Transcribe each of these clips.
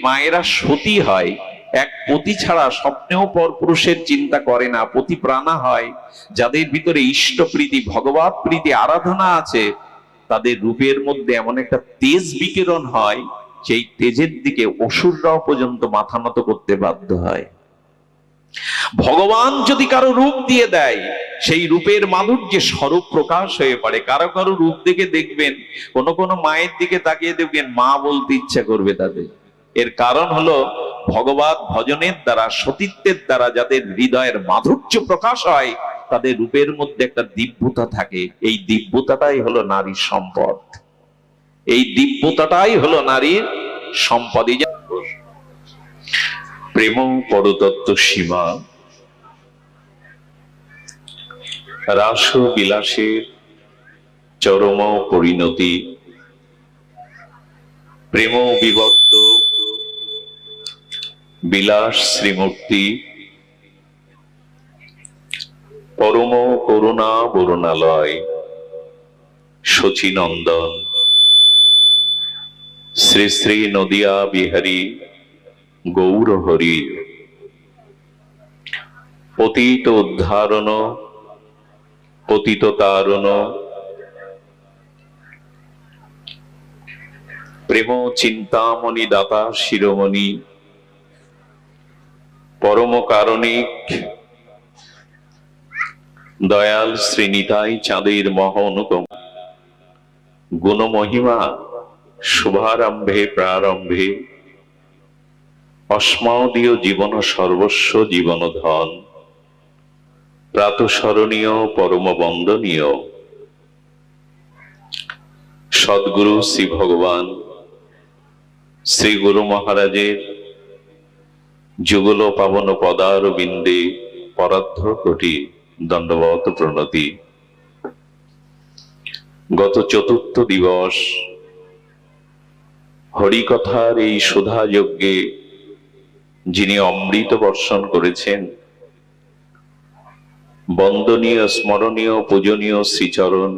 মায়েরা সতী হয়, এক পতি ছাড়া স্বপ্নেও পর পুরুষের চিন্তা করে না, পতি প্রাণা হয়। যাদের ভিতরে ইষ্ট প্রীতি, ভগবত প্রীতি, আরাধনা আছে, তাদের রূপের মধ্যে এমন একটা তেজ বিকিরণ হয়, সেই তেজের দিকে অসুররাও পর্যন্ত মাথা নত করতে বাধ্য হয়। ভগবান যদি কারো রূপ দিয়ে দেয়, সেই রূপের মাধুর্যে স্বরূপ প্রকাশ হয়ে পড়ে। কারো কারো রূপ দেখে দেখবেন, কোন কোন মায়ের দিকে তাকিয়ে দেখবেন মা বলতে ইচ্ছা করবে তাদের। এর কারণ হলো ভগবত ভজনের দ্বারা, সতীত্বের দ্বারা যাদের হৃদয়ের মাধুর্য প্রকাশ হয়, তাদের রূপের মধ্যে একটা দিব্যতা থাকে। এই দিব্যতাটাই হলো নারীর সম্পদ। এই দিব্যতাটাই হলো নারীর সম্পদ। প্রেম পরতত্ত্ব সীমা, রাস বিলাসের চরম পরিণতি, প্রেম বিবর্ত বিলাস শ্রীমূর্তি, পরম করুণা বরুণালয় শচীনন্দন, শ্রী শ্রী নদিয়া বিহারী গৌর হরি, পতিত উদ্ধারণ পতিত তারণ, প্রেম চিন্তামণি দাতা শিরোমণি, পরম কারণিক দয়াল শ্রীনিতাই চাঁদের মহ অনুপম, গুণমহিমা শুভারম্ভে প্রারম্ভে, অস্মদীয় জীবন সর্বস্ব জীবন ধন, প্রাতঃস্মরণীয় পরম বন্দনীয় সদ্গুরু শ্রী ভগবান শ্রী গুরু মহারাজের যুগল পাবন পদারবিন্দে পরার্ধ কোটি দণ্ডবত প্রণতি। গত চতুর্থ দিবস হরিকথার এই সুধা যজ্ঞে যিনি অমৃত বর্ষণ করেছেন, বন্দনীয় স্মরণীয় পূজনীয় শ্রীচরণ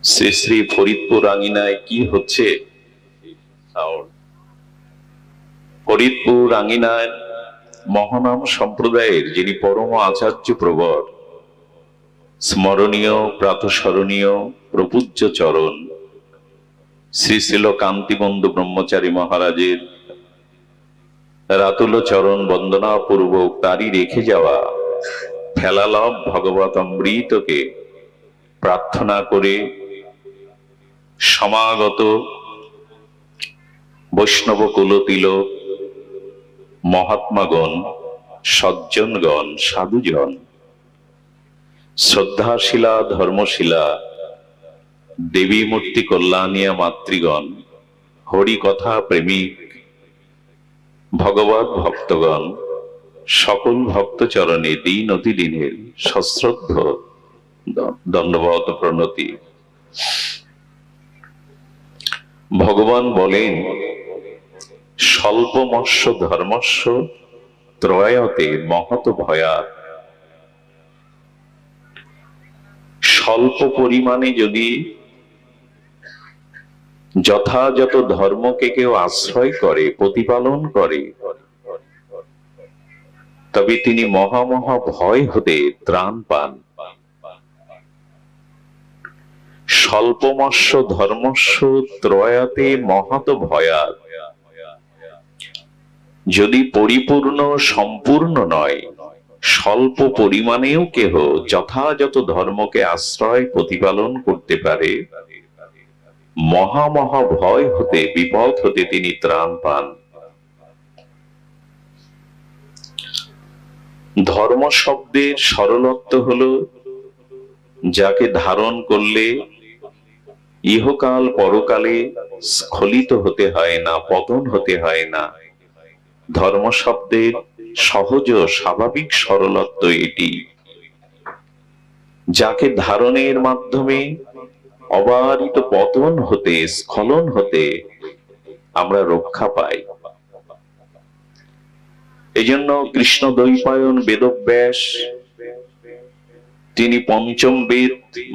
শ্রী শ্রী ফরিদপুর আঙিনায় কি হচ্ছে? ফরিদপুর আঙিনায় মহানাম সম্প্রদায়ের যিনি পরম আচার্য প্রবর, স্মরণীয় প্রাতঃস্মরণীয় প্রপূজ্য চরণ শ্রী শ্রীল কান্তিবন্ধু ব্রহ্মচারী মহারাজের রাতুল চরণ বন্দনা পূর্বক তারই রেখে যাওয়া ফেলালভ ভগবত অমৃতকে প্রার্থনা করে সমাগত বৈষ্ণব কুলতিলক মহাত্মাগণ, সজ্জনগণ, সাধুজন, শ্রদ্ধাশীলা ধর্মশীলা দেবী মূর্তি কল্যাণিয়া মাতৃগণ, হরি কথা প্রেমিক ভগবত ভক্তগণ, সকল ভক্ত চরণে দিন অতি দিনের সশ্রদ্ধ দণ্ডবত প্রণতি। ভগবান বলেন, স্বল্পমস্য ধর্মস্য ত্রয়তে মহৎ ভয়াৎ। স্বল্প পরিমাণে যদি যথাযথ ধর্মকে কেউ আশ্রয় করে, প্রতিপালন করে, তবে তিনি মহামহা ভয় হতে ত্রাণ পান। স্বল্পমস্য ধর্মস্য ত্রয়াতে মহৎ ভয়াৎ। যদি পরিপূর্ণ সম্পূর্ণ নয়, স্বল্প পরিমাণেও কেহ যথাযথ ধর্মকে আশ্রয় প্রতিপালন করতে পারে, মহামহা ভয় হতে, বিপদ হতে তিনি ত্রাণ পান। ধর্ম শব্দের সরলত্ব হলো যাকে ধারণ করলে ইহকাল পরকালে স্খলিত হতে হয় না, পতন হতে হয় না। ধর্ম শব্দের সহজ স্বাভাবিক সরলত্ব এটি, যাকে ধারণের মাধ্যমে অবারিত পতন হতে, স্খলন হতে আমরা রক্ষা পাই। এজন্য কৃষ্ণ দ্বৈপায়ন বেদব্যাস তিনি পঞ্চম বেদ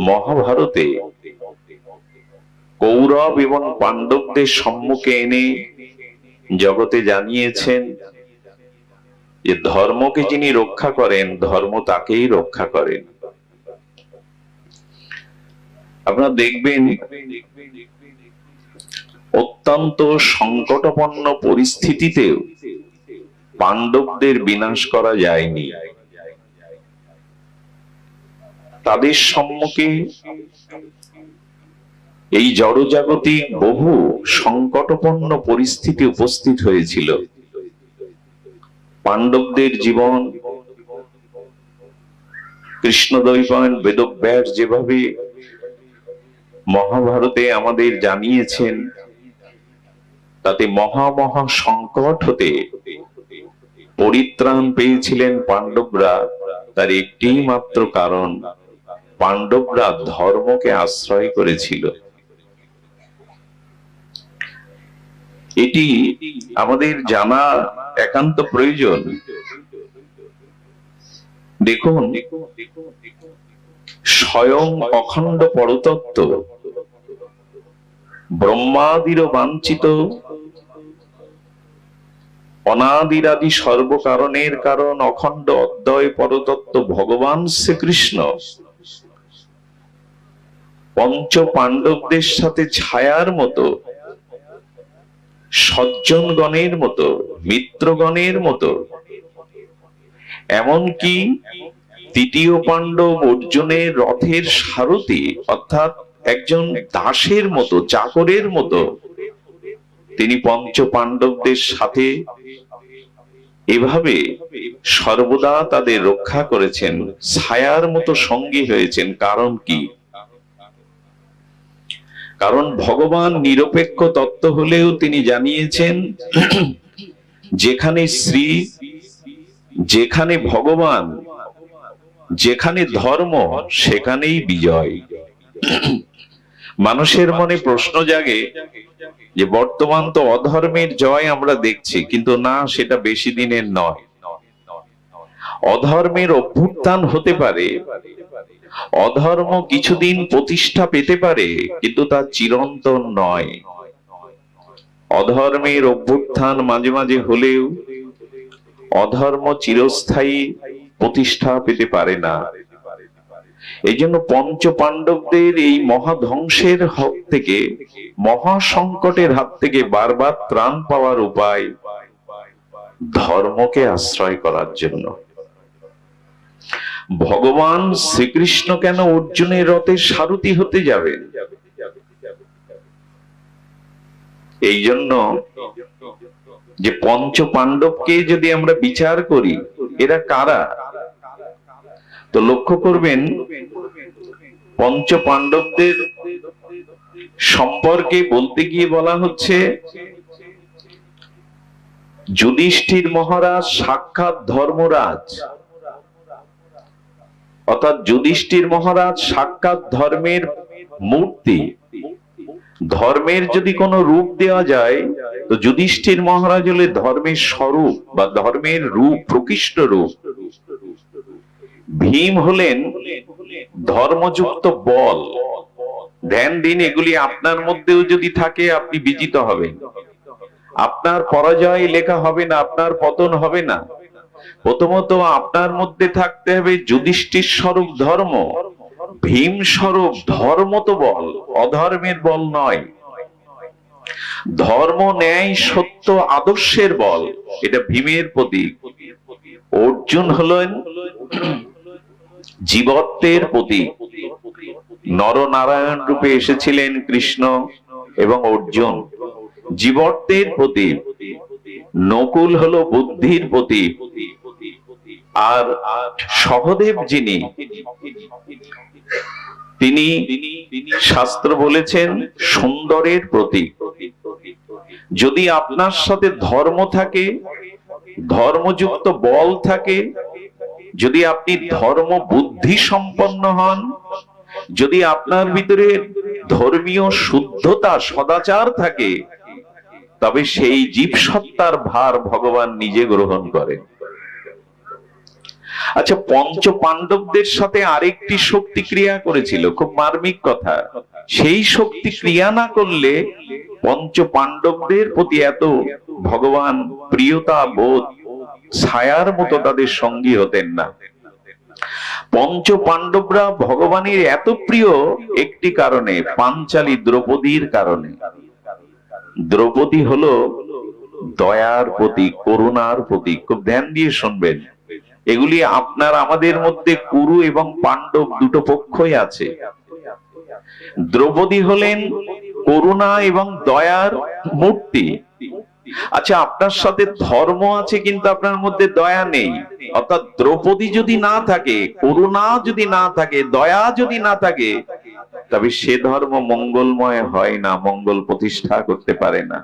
মহাভারতে কৌরব এবং পাণ্ডবদের সম্মুখে এনে জগতে জানিয়েছেন যে ধর্মকে যিনি রক্ষা করেন, ধর্ম তাকেই রক্ষা করেন। আপনারা দেখবেন অত্যন্ত সংকটপন্ন পরিস্থিতিতেও পাণ্ডবদের বিনাশ করা যায়নি। তাদের সম্মুখে এই জড়জাগতিক বহু সংকটপন্ন পরিস্থিতি উপস্থিত হয়েছিল। পাণ্ডবদের জীবন কৃষ্ণদ্বৈপায়ন বেদব্যাস যেভাবে মহাভারতে আমাদের জানিয়েছেন, তাতে মহা মহা সংকট হতে পরিত্রাণ পেয়েছিলেন পাণ্ডবরা। তার একটি মাত্র কারণ, পাণ্ডবরা ধর্মকে আশ্রয় করেছিল। এটি আমাদের জানা একান্ত প্রয়োজন। দেখুন, স্বয়ং অখণ্ড পরতত্ত্ব ব্রহ্মাদির বাঞ্ছিত অনাদিরাদি সর্বকারণের কারণ অখণ্ড অদ্বয় পরতত্ত্ব ভগবান শ্রীকৃষ্ণ পঞ্চ পাণ্ডবদের সাথে ছায়ার মতো, সজ্জনগণের মতো, মিত্রগণের মতো, এমনকি তৃতীয় পাণ্ডব অর্জুনের রথের সারথি অর্থাৎ একজন দাসের মতো, চাকরের মতো তিনি পঞ্চ পাণ্ডবদের সাথে এভাবে সর্বদা তাদের রক্ষা করেছেন, ছায়ার মতো সঙ্গী হয়েছেন। কারণ কি? কারণ ভগবান নিরপেক্ষ তত্ত্ব হলেও তিনি জানিয়েছেন যেখানে শ্রী, যেখানে ভগবান, যেখানে ধর্ম, সেখানেই বিজয়। মানুষের মনে প্রশ্ন জাগে যে বর্তমান তো অধর্মের জয় আমরা দেখছি, কিন্তু না, সেটা বেশি দিনের নয়। অধর্মের অভ্যুত্থান হতে পারে, অধর্ম কিছুদিন প্রতিষ্ঠা পেতে পারে, কিন্তু তা চিরন্তন নয়। অধর্মের অভ্যুত্থান মাঝে মাঝে হলেও অধর্ম চিরস্থায়ী প্রতিষ্ঠা পেতে পারে না। এই জন্য পঞ্চ পাণ্ডবদের এই মহাধ্বংসের হাত থেকে, মহা সংকটের হাত থেকে বারবার ত্রাণ পাওয়ার উপায় ধর্মকে আশ্রয় করার জন্য। ভগবান শ্রীকৃষ্ণ কেন অর্জুনের রথের সারথি হতে যাবেন? এই জন্য যে পঞ্চ পাণ্ডবকে যদি আমরা বিচার করি, এরা কারা? তো লক্ষ্য করবেন, পঞ্চ পাণ্ডবদের সম্পর্কে বলতে গিয়ে বলা হচ্ছে যুধিষ্ঠির মহারাজ সাক্ষাৎ ধর্মরাজ, অর্থাৎ যুধিষ্ঠির মহারাজ সাক্ষাৎ ধর্মের মূর্তি। ধর্মের যদি কোনো রূপ দেওয়া যায়, তো যুধিষ্ঠির মহারাজ হলে ধর্মের স্বরূপ বা ধর্মের রূপ, প্রকৃষ্ট রূপ। ভীম হলেন ধর্মযুক্ত বল। ধ্যান দিন, এগুলি আপনার মধ্যেও যদি থাকে আপনি বিজিত হবেন। আপনার পরাজয় লেখা হবে না, আপনার পতন হবে না। প্রথমত আপনার মধ্যে থাকতে হবে যুধিষ্ঠির স্বরূপ ধর্ম, ভীম স্বরূপ ধর্ম। তো বল, অধর্মের বল নয়। ধর্ম, ন্যায়, সত্য, আদর্শের বল, এটা ভীমের প্রতীক। অর্জুন হলেন জীবত্বের প্রতীক। নরনারায়ণ রূপে এসেছিলেন কৃষ্ণ এবং অর্জুন জীবত্বের প্রতীক। নকুল হলো বুদ্ধির প্রতীক, আর সহদেব যিনি, তিনি শাস্ত্র বলেছেন সুন্দরের প্রতীক। যদি আপনার সাথে ধর্ম থাকে, ধর্মযুক্ত বল থাকে, যদি আপনি ধর্ম বুদ্ধি সম্পন্ন হন, যদি আপনার ভিতরে ধর্মীয় শুদ্ধতা, সদাচার থাকে, তবে সেই জীব সত্তার ভার ভগবান নিজে গ্রহণ করেন। আচ্ছা, পঞ্চ পাণ্ডবদের সাথে আরেকটি শক্তি ক্রিয়া করেছিল, খুব মার্মিক কথা। সেই শক্তি ক্রিয়া না করলে পঞ্চ পাণ্ডবদের প্রতি এত ভগবান প্রিয়তা বোধ ছায়ার মতো তাদের সঙ্গী হতেন না। পঞ্চ পাণ্ডবরা ভগবানের এত প্রিয় একটি কারণে, পাঞ্চালী দ্রৌপদীর কারণে। দ্রৌপদী হলো দয়ার প্রতীক, করুণার প্রতীক। খুব ধ্যান দিয়ে শুনবেন, এগুলি আপনার আমাদের মধ্যে কুরু এবং পাণ্ডব দুটো পক্ষই আছে। দ্রৌপদী হলেন করুণা এবং দয়ার মূর্তি। আচ্ছা, আপনার সাথে ধর্ম আছে কিন্তু আপনার মধ্যে দয়া নেই, অর্থাৎ দ্রৌপদী যদি না থাকে, করুণা যদি না থাকে, দয়া যদি না থাকে, তবে সে ধর্ম মঙ্গলময় হয় না, মঙ্গল প্রতিষ্ঠা করতে পারে না।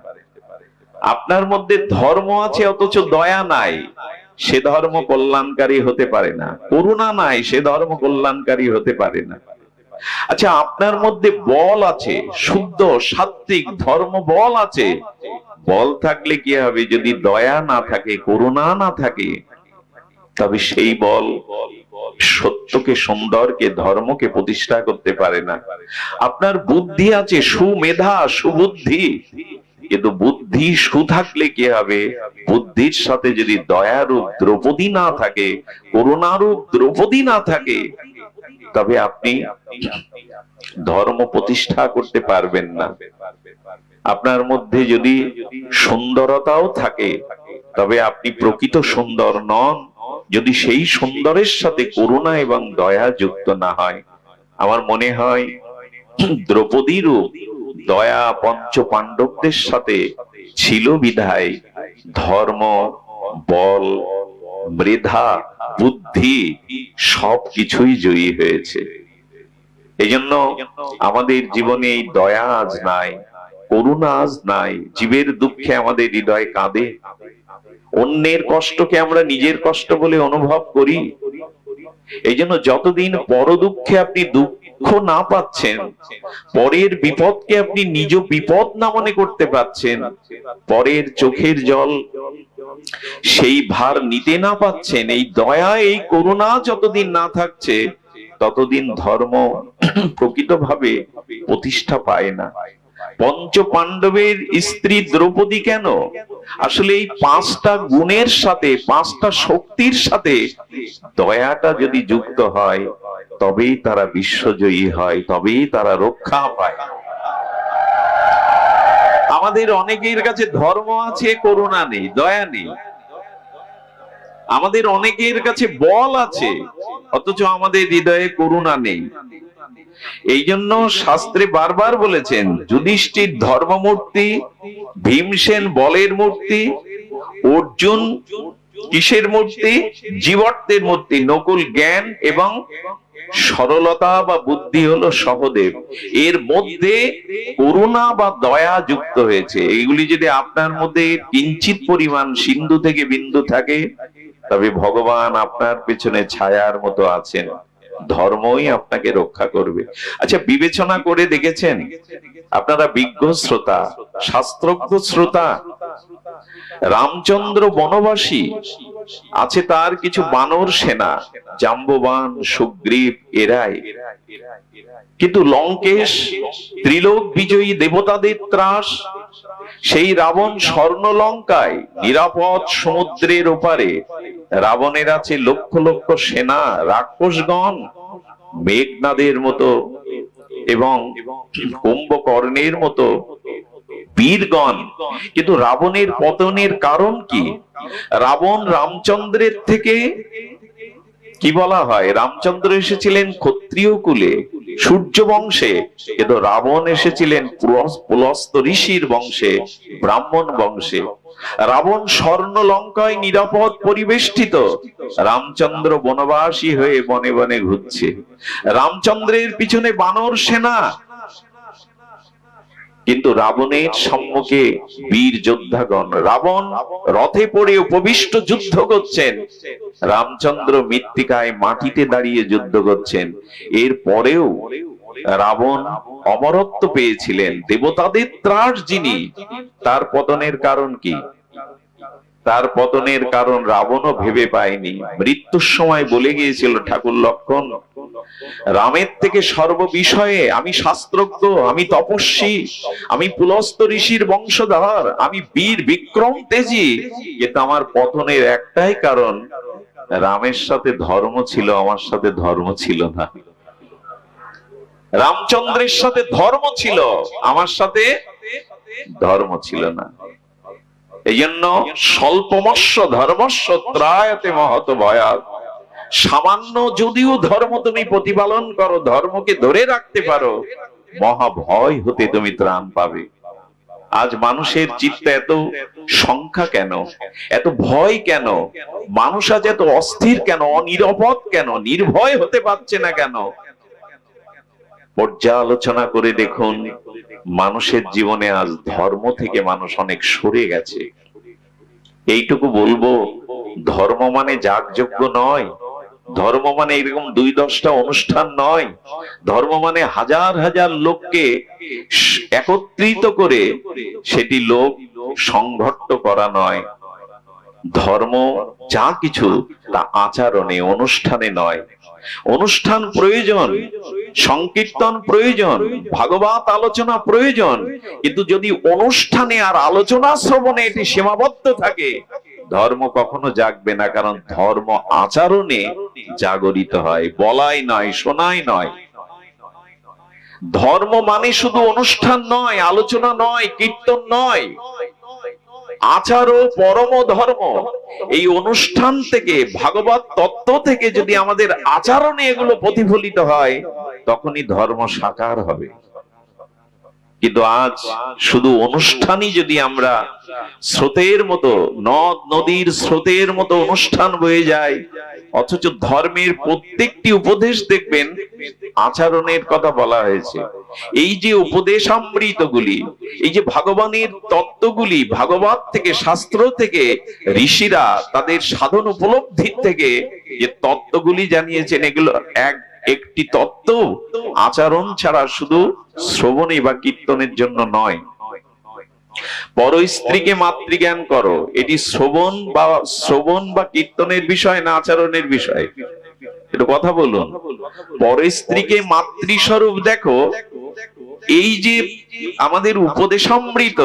আপনার মধ্যে ধর্ম আছে অথচ দয়া নাই, সে ধর্ম কল্যাণকারী হতে পারে না। করুণা নাই, সে ধর্ম কল্যাণকারী হতে পারে না। আচ্ছা, আপনার মধ্যে বল আছে, শুদ্ধ সাত্বিক ধর্ম বল আছে, বল থাকলে কি হবে? যদি দয়া না থাকে, করুণা না থাকে, তবে সেই বল সত্যকে, সুন্দরকে, ধর্মকে প্রতিষ্ঠা করতে পারে না। আপনার বুদ্ধি আছে, সুমেধা, সুবুদ্ধি, কিন্তু বুদ্ধি সু থাকলে কি হবে? বুদ্ধির সাথে যদি দয়ারূপ দ্রৌপদী না থাকে, করুণারূপ দ্রৌপদী না থাকে, তবে আপনি ধর্ম প্রতিষ্ঠা করতে পারবেন না। আপনার মধ্যে যদি সুন্দরতাও থাকে, তবে আপনি প্রকৃত সুন্দর নন, যদি সেই সুন্দরের সাথে করুণা এবং দয়া যুক্ত না হয়। আমার মনে হয় দ্রৌপদীরও দয়া পঞ্চ পাণ্ডবদের সাথে ছিল বিধায় ধর্ম, বল, মেধা, বুদ্ধি সবকিছুই জয়ী হয়েছে। এই জন্য আমাদের জীবনে এই দয়া আজ নাই, করুণা আজ নাই। জীবের দুঃখে আমাদের হৃদয় কাঁদে, অন্যের কষ্টকে আমরা নিজের কষ্ট বলে অনুভব করি। এই জন্য যতদিন পর দুঃখে আপনি দুঃখ না পাচ্ছেন, পরের বিপদকে আপনি নিজ বিপদ না মনে করতে পাচ্ছেন, পরের চোখের জল সেই ভার নিতে না পাচ্ছেন, এই দয়া, এই করুণা যতদিন না থাকছে, ততদিন ধর্ম প্রকৃতভাবে প্রতিষ্ঠা পায় না। পঞ্চ পাণ্ডবের স্ত্রী দ্রৌপদী কেন? আসলে এই পাঁচটা গুণের সাথে, পাঁচটা শক্তির সাথে দয়াটা যদি যুক্ত হয়, তবেই তারা বিশ্বজয়ী হয়, তবেই তারা রক্ষা পায়। আমাদের অনেকের কাছে ধর্ম আছে, করুণা নেই, দয়া নেই। আমাদের অনেকের কাছে বল আছে, অথচ আমাদের হৃদয়ে করুণা নেই। এই জন্য শাস্ত্রে বারবার বলেছেন, যুধিষ্ঠির ধর্মমূর্তি, ভীমসেন বলের মূর্তি, অর্জুন কিসের মূর্তি? জীবত্বের মূর্তি, নকুল জ্ঞান এবং সরলতা বা বুদ্ধি হলো সহদেব। এর মধ্যে করুণা বা দয়া যুক্ত হয়েছে। এইগুলি যদি আপনার মধ্যে কিঞ্চিত পরিমাণ সিন্ধু থেকে বিন্দু থাকে, তবে ভগবান আপনার পেছনে ছায়ার মতো আছেন, ধর্মই আপনাকে রক্ষা করবে। আচ্ছা, বিবেচনা করে দেখেছেন? আপনারা বিজ্ঞ শ্রোতা, শাস্ত্রজ্ঞ শ্রোতা, রামচন্দ্র বনবাসী, আছে তার কিছু বানর সেনা, জাম্ববান, সুগ্রীব, এরাই। কিন্তু লঙ্কেশ, ত্রিলোক বিজয়ী দেবতাদের ত্রাস, সেই রাবণ স্বর্ণ লঙ্কায় নিরাপদ সমুদ্রের ওপারে, রাবণের আছে লক্ষ লক্ষ সেনা, রাক্ষসগণ, মেঘনাদের মতো এবং কুম্ভকর্ণের মতো বীরগণ। কিন্তু রাবণের পতনের কারণ কি? রাবণ রামচন্দ্রের থেকে, কি বলা হয়, রামচন্দ্র এসেছিলেন ক্ষত্রিয় কুলে, সূর্য বংশে, কিন্তু রাবণ এসেছিলেন পুলস্ত ঋষির বংশে, ব্রাহ্মণ বংশে। রাবণ স্বর্ণ লঙ্কায় নিরাপদ পরিবেষ্টিত, রামচন্দ্র বনবাসী হয়ে বনে বনে ঘুরছে। রামচন্দ্রের পিছনে বানর সেনা, কিন্তু রাবণের সম্মুখে বীর যোদ্ধাগণ। রাবণ রথে পড়ে উপবিষ্ট যুদ্ধ করছেন, রামচন্দ্র মৃত্তিকায় মাটিতে দাঁড়িয়ে যুদ্ধ করছেন। এর পরেও রাবণ অমরত্ব পেয়েছিলেন, দেবতাদের ত্রাস যিনি, তার পতনের কারণ কি? তার পতনের কারণ রাবণও ভেবে পায়নি। মৃত্যুর সময় বলে গিয়েছিল ঠাকুর লক্ষণ, রামের থেকে সর্ব বিষয়ে আমি শাস্ত্রজ্ঞ, আমি তপস্বী, আমি পুলস্ত ঋষির বংশধর, আমি বীর বিক্রম তেজী, কিন্তু আমার পতনের একটাই কারণ, রামের সাথে ধর্ম ছিল, আমার সাথে ধর্ম ছিল না। রামচন্দ্রের সাথে ধর্ম ছিল, আমার সাথে ধর্ম ছিল না। এই জন্য স্বল্পমস্য ধর্মস্য ত্রায়তে মহত ভয়াৎ। সামান্য যদিও ধর্ম তুমি প্রতিপালন করো, ধর্মকে ধরে রাখতে পারো, মহাভয় হতে তুমি ত্রাণ পাবে। আজ মানুষের চিত্তে এত সংখ্যা কেন, এত ভয় কেন? মানুষ আজ এত অস্থির কেন, অনিরাপদ কেন, নির্ভয় হতে পারছে না কেন? পর্যালোচনা করে দেখুন, মানুষের জীবনে আজ ধর্ম থেকে মানুষ অনেক সরে গেছে। এইটুকু বলবো, ধর্ম মানে যাগযজ্ঞ নয়, ধর্ম মানে এরকম ২-১০টা অনুষ্ঠান নয়, ধর্ম মানে হাজার হাজার লোককে একত্রিত করে সেটি লোক সংঘট্ট করা নয়। ধর্ম যা কিছু তা আচরণে, অনুষ্ঠানে নয়। অনুষ্ঠান প্রয়োজন, সংকীর্তন প্রয়োজন, ভাগবত আলোচনা প্রয়োজন, কিন্তু যদি অনুষ্ঠানে আর আলোচনা শ্রবণে এটি সীমাবদ্ধ থাকে, ধর্ম কখনো জাগবে না। কারণ ধর্ম আচরণে জাগরিত হয়, বলাই নয়, শোনাই নয়। ধর্ম মানে শুধু অনুষ্ঠান নয়, আলোচনা নয়, কীর্তন নয়, আচার ও পরম ধর্ম। এই অনুষ্ঠান থেকে, ভাগবত তত্ত্ব থেকে যদি আমাদের আচরণে এগুলো প্রতিফলিত হয়, তখনই ধর্ম সাকার হবে। কিন্তু আজ শুধু অনুষ্ঠানই যদি আমরা স্রোতের মতো, নদ নদীর স্রোতের মতো অনুষ্ঠান বয়ে যায়, অথচ ধর্মের প্রত্যেকটি উপদেশ দেখবেন আচরণের কথা বলা হয়েছে। এই যে উপদেশামৃতগুলি, এই যে ভগবানের তত্ত্বগুলি, ভাগবত থেকে, শাস্ত্র থেকে ঋষিরা তাদের সাধন উপলব্ধি থেকে যে তত্ত্বগুলি জানিয়েছেন, এগুলো একটি তত্ত্ব আচরণ ছাড়া শুধু শ্রবণে বা কীর্তনের জন্য নয়। পর স্ত্রীকে মাতৃজ্ঞান করো, এটি শ্রবণ বা কীর্তনের বিষয় না আচরণের বিষয়? একটু কথা বলুন। পর স্ত্রীকে মাতৃস্বরূপ দেখো, এই যে আমাদের উপদেশামৃত,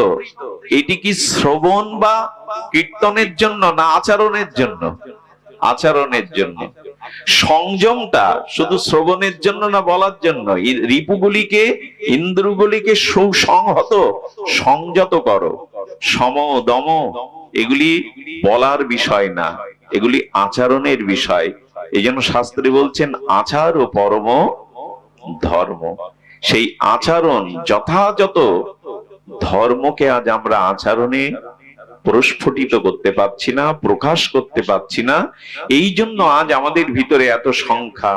এটি কি শ্রবণ বা কীর্তনের জন্য না আচরণের জন্য? আচরণের জন্য। সংযমটা শুধু শ্রবণের জন্য না বলার জন্য? রিপুগুলিকে, ইন্দ্রগুলিকে সুসংহত, সংযত করো। সম দম এগুলি বলার বিষয় না, এগুলি আচরণের বিষয়। এই জন্য শাস্ত্রে বলছেন আচার ও পরম ধর্ম। সেই আচরণ, যথাযথ ধর্মকে আজ আমরা আচরণে প্রস্ফুটিত করতে পারছি না, প্রকাশ করতে পারছি না। এই জন্য আজ আমাদের ভিতরে এত সংখ্যা,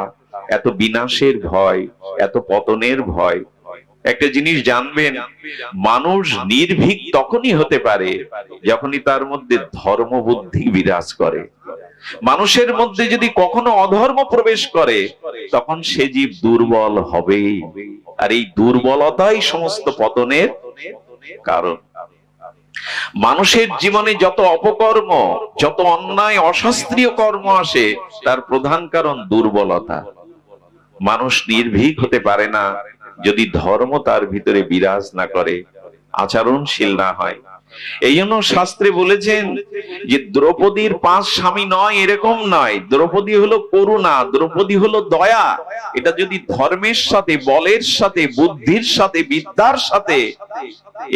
এত বিনাশের ভয়, এত পতনের ভয়। একটা জিনিস জানবেন, মানুষ নির্ভীক তখনই হতে পারে যখনই তার মধ্যে ধর্ম বুদ্ধি বিরাজ করে। মানুষের মধ্যে যদি কখনো অধর্ম প্রবেশ করে, তখন সে জীব দুর্বল হবেই। আর এই দুর্বলতাই সমস্ত পতনের কারণ। মানুষের জীবনে যত অপকর্ম, যত অন্যায় অশাস্ত্রীয় কর্ম আসে, তার প্রধান কারণ দুর্বলতা। মানুষ নির্ভীক হতে পারে না যদি ধর্ম তার ভিতরে বিরাজ না করে, আচরণশীল না হয়। এই জন্য শাস্ত্রে বলেছেন যে দ্রৌপদীর 5 স্বামী নয়, এরকম নয়। দ্রৌপদী হলো করুণা, দ্রৌপদী হলো দয়া। এটা যদি ধর্মের সাথে, বলের সাথে, বুদ্ধির সাথে, বিদ্যার সাথে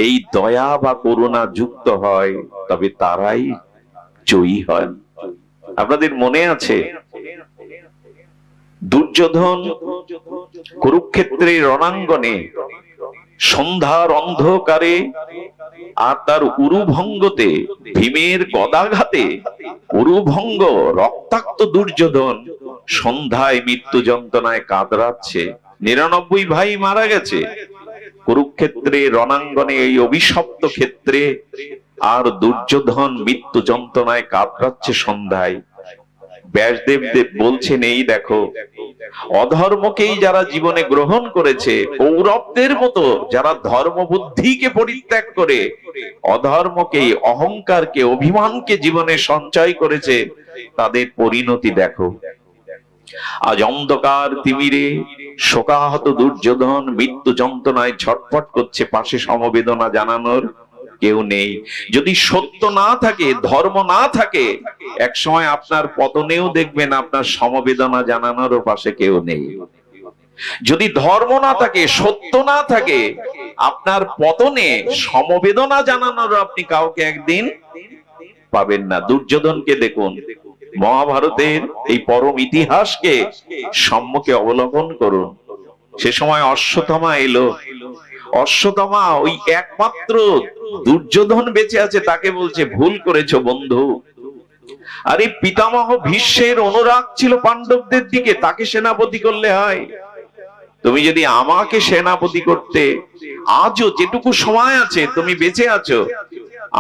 এই দয়া বা করুণা যুক্ত হয়, তবে তারাই জয়ী হয়। আপনাদের মনে আছে দুর্যোধন কুরুক্ষেত্রের রণাঙ্গনে সন্ধ্যার অন্ধকারে আর তার উরুভঙ্গতে, ভীমের গদাঘাতে উরুভঙ্গ, রক্তাক্ত দুর্যোধন সন্ধ্যায় মৃত্যু যন্ত্রণায় কাতরাচ্ছে। 99 ভাই মারা গেছে কুরুক্ষেত্রে রণাঙ্গনে, এই অভিশপ্ত ক্ষেত্রে। আর দুর্যোধন মৃত্যু যন্ত্রণায় কাতরাচ্ছে সন্ধ্যায়। ব্যাসদেব বলছেন, এই দেখো অধর্মকেই যারা জীবনে গ্রহণ করেছে, কৌরবদের মতো যারা ধর্ম বুদ্ধিকে পরিত্যাগ করে অধর্মকেই, অহংকারকে, অভিমানকে জীবনে সঞ্চয় করেছে, তাদের পরিণতি দেখো। আজ অন্ধকার তিমিরে শোকাহত দুর্যোধন মৃত্যু যন্ত্রণায় ছটফট করছে, পাশে সমবেদনা জানানোর কেউ নেই। যদি সত্য না থাকে, ধর্ম না থাকে, এক সময় আপনার পতনেও দেখবেন আপনার সমবেদনা জানানোর পাশে কেউ নেই। যদি ধর্ম না থাকে, সত্য না থাকে, আপনার পতনে সমবেদনা জানানোর আপনি কাউকে একদিন পাবেন না। দুর্যোধনকে দেখুন, মহাভারতের এই পরম ইতিহাসকে সম্মুখে অবলোকন করুন। সে সময় অশ্বত্থামা এলো। অশ্বত্থামা ওই একমাত্র দুর্যোধন বেঁচে আছে, তাকে বলছে ভুল করেছো বন্ধু। আরে পিতামহ ভীষ্মের অনুরাগ ছিল পাণ্ডবদের দিকে, তাকে সেনাপতি করলে হয়। তুমি যদি আমাকে সেনাপতি করতে, আজও যেটুকু সময় আছে তুমি বেঁচে আছো,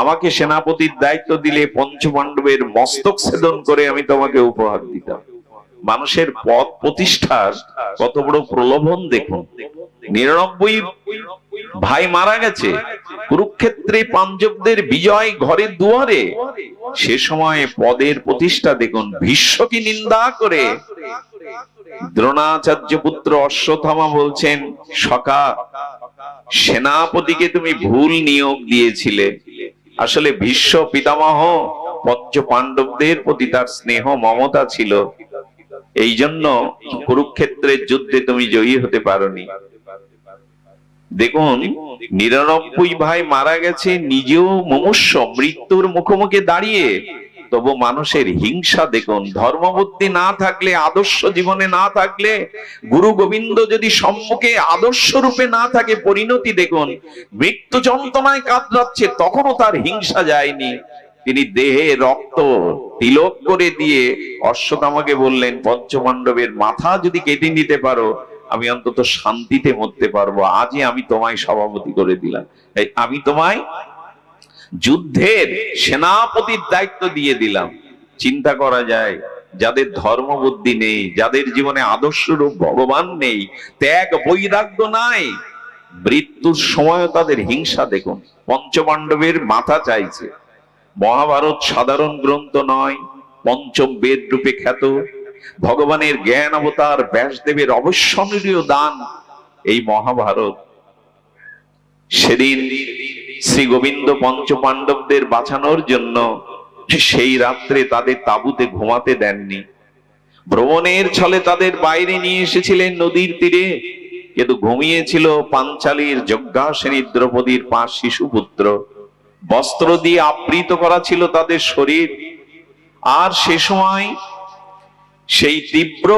আমাকে সেনাপতির দায়িত্ব দিলে পঞ্চপাণ্ডবের মস্তক ছেদন করে আমি তোমাকে উপহার দিতাম। মানুষের পদ প্রতিষ্ঠার কত বড় প্রলোভন দেখুন। ৯৯ ভাই মারা গেছে, কুরুক্ষেত্রে পাঞ্চবদের বিজয় ঘরের দুয়ারে, সে সময় পদের প্রতিষ্ঠা দেখুন। ভীষ্মকে নিন্দা করে দ্রোণাচার্য পুত্র অশ্বত্থামা বলছেন, সখা, সেনাপতিকে তুমি ভুল নিয়োগ দিয়েছিলে। আসলে ভীষ্ম পিতামহ পঞ্চ পাণ্ডবদের প্রতি তার স্নেহ মমতা ছিল, এই জন্য কুরুক্ষেত্রের যুদ্ধে তুমি জয়ী হতে পারোনি। দেখুন, ৯৯ ভাই মারা গেছে, নিজেও মুমূর্ষ, মৃত্যুর মুখোমুখি দাঁড়িয়ে, তবু মানুষের হিংসা দেখুন। ধর্মবুদ্ধি না থাকলে, আদর্শ জীবনে না থাকলে, গুরু গোবিন্দ যদি সম্মুখে আদর্শ রূপে না থাকে, পরিণতি দেখুন। মৃত্যু যন্ত্রণায় কাতরাচ্ছে, তখনও তার হিংসা যায়নি। তিনি দেহে রক্ত তিলক করে দিয়ে অশ্বত্থামাকে বললেন, পঞ্চপাণ্ডবের মাথা যদি কেটে নিতে পারো, আমি অন্তত শান্তিতে মরতে পারবো। আজই আমি তোমায় সভাপতি করে দিলাম, আমি তোমায় যুদ্ধের সেনাপতির দায়িত্ব দিয়ে দিলাম। চিন্তা করা যায়, যাদের ধর্ম বুদ্ধি নেই, যাদের জীবনে আদর্শ রূপ ভগবান নেই, ত্যাগ বৈরাগ্য নাই, মৃত্যুর সময় তাদের হিংসা দেখুন। পঞ্চপাণ্ডবের মাথা চাইছে। মহাভারত সাধারণ গ্রন্থ নয়, পঞ্চম বেদ রূপে খ্যাত। ভগবানের জ্ঞান অবতার ব্যাসদেবের অবিস্মরণীয় দান এই মহাভারত। সেদিন শ্রী গোবিন্দ পঞ্চপাণ্ডবদের বাঁচানোর জন্য সেই রাত্রে তাদের তাঁবুতে ঘুমাতে দেননি। ভ্রমণের ছলে তাদের বাইরে নিয়ে এসেছিলেন নদীর তীরে, কিন্তু ঘুমিয়েছিল পাঞ্চালীর যজ্ঞাসিনী দ্রৌপদীর ৫ শিশুপুত্র। বস্ত্র দিয়ে আবৃত করা ছিল তাদের শরীর। আর সে সময় সেই তীব্র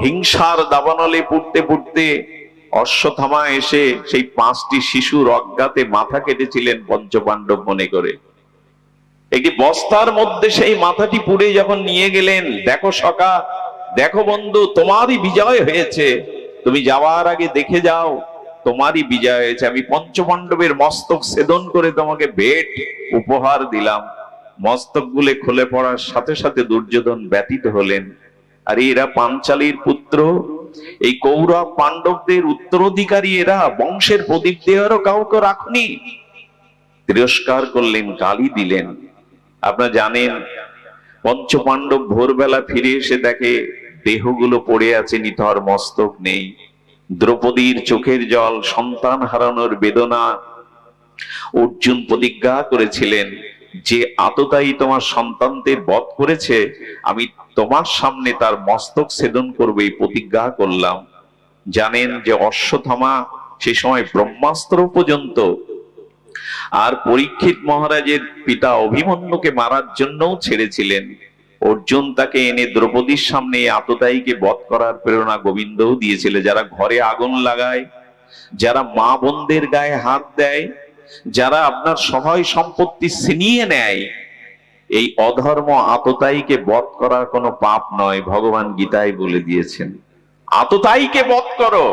হিংসার দাবানলে পুড়তে পুড়তে অশ্বত্থামা এসে সেই ৫টি শিশুর অজ্ঞাতে মাথা কেটেছিলেন পঞ্চপাণ্ডব মনে করে। একটি বস্তার মধ্যে সেই মাথাটি পুড়ে যখন নিয়ে গেলেন, দেখো সখা, দেখো বন্ধু, তোমারই বিজয় হয়েছে, তুমি যাওয়ার আগে দেখে যাও, তোমারই বিজয় হয়েছে। আমি পঞ্চপাণ্ডবের মস্তক ছেদন করে তোমাকে ভেট উপহার দিলাম। মস্তক গুলে খুলে পড়ার সাথে সাথে দুর্যোধন ব্যথিত হলেন। আর এরা পাঞ্চালীর পুত্র, এই কৌরব পাণ্ডবদের উত্তরাধিকারী, এরা বংশের প্রদীপ দেওয়ারও কাউকে রাখনি। তিরস্কার করলেন, গালি দিলেন। আপনারা জানেন, পঞ্চপাণ্ডব ভোরবেলা ফিরে এসে দেখে দেহগুলো পড়ে আছে, নিথর, মস্তক নেই। দ্রৌপদীর চোখের জল, সন্তান হারানোর বেদনা। অর্জুন প্রতিজ্ঞা করেছিলেন যে আততায়ী তোমার সন্তানদের বধ করেছে, আমি তোমার সামনে তার মস্তক ছেদন করবে, প্রতিজ্ঞা করলাম। জানেন যে অশ্বত্থামা সে সময় ব্রহ্মাস্ত্র পর্যন্ত, আর পরীক্ষিত মহারাজের পিতা অভিমন্যুকে মারার জন্যও ছেড়েছিলেন। অর্জুন তাকে এনে দ্রৌপদীর সামনে আততায়ীকে বধ করার প্রেরণা গোবিন্দও দিয়েছিল। যারা ঘরে আগুন লাগায়, যারা মা বোনদের গায়ে হাত দেয়, যারা আপনার সহায় সম্পত্তি ছিনিয়ে নেয়, এই অধর্ম আততায়ীকে বধ করার কোনো পাপ নয়। ভগবান গীতায় বলে দিয়েছেন, আততায়ীকে বধ করো,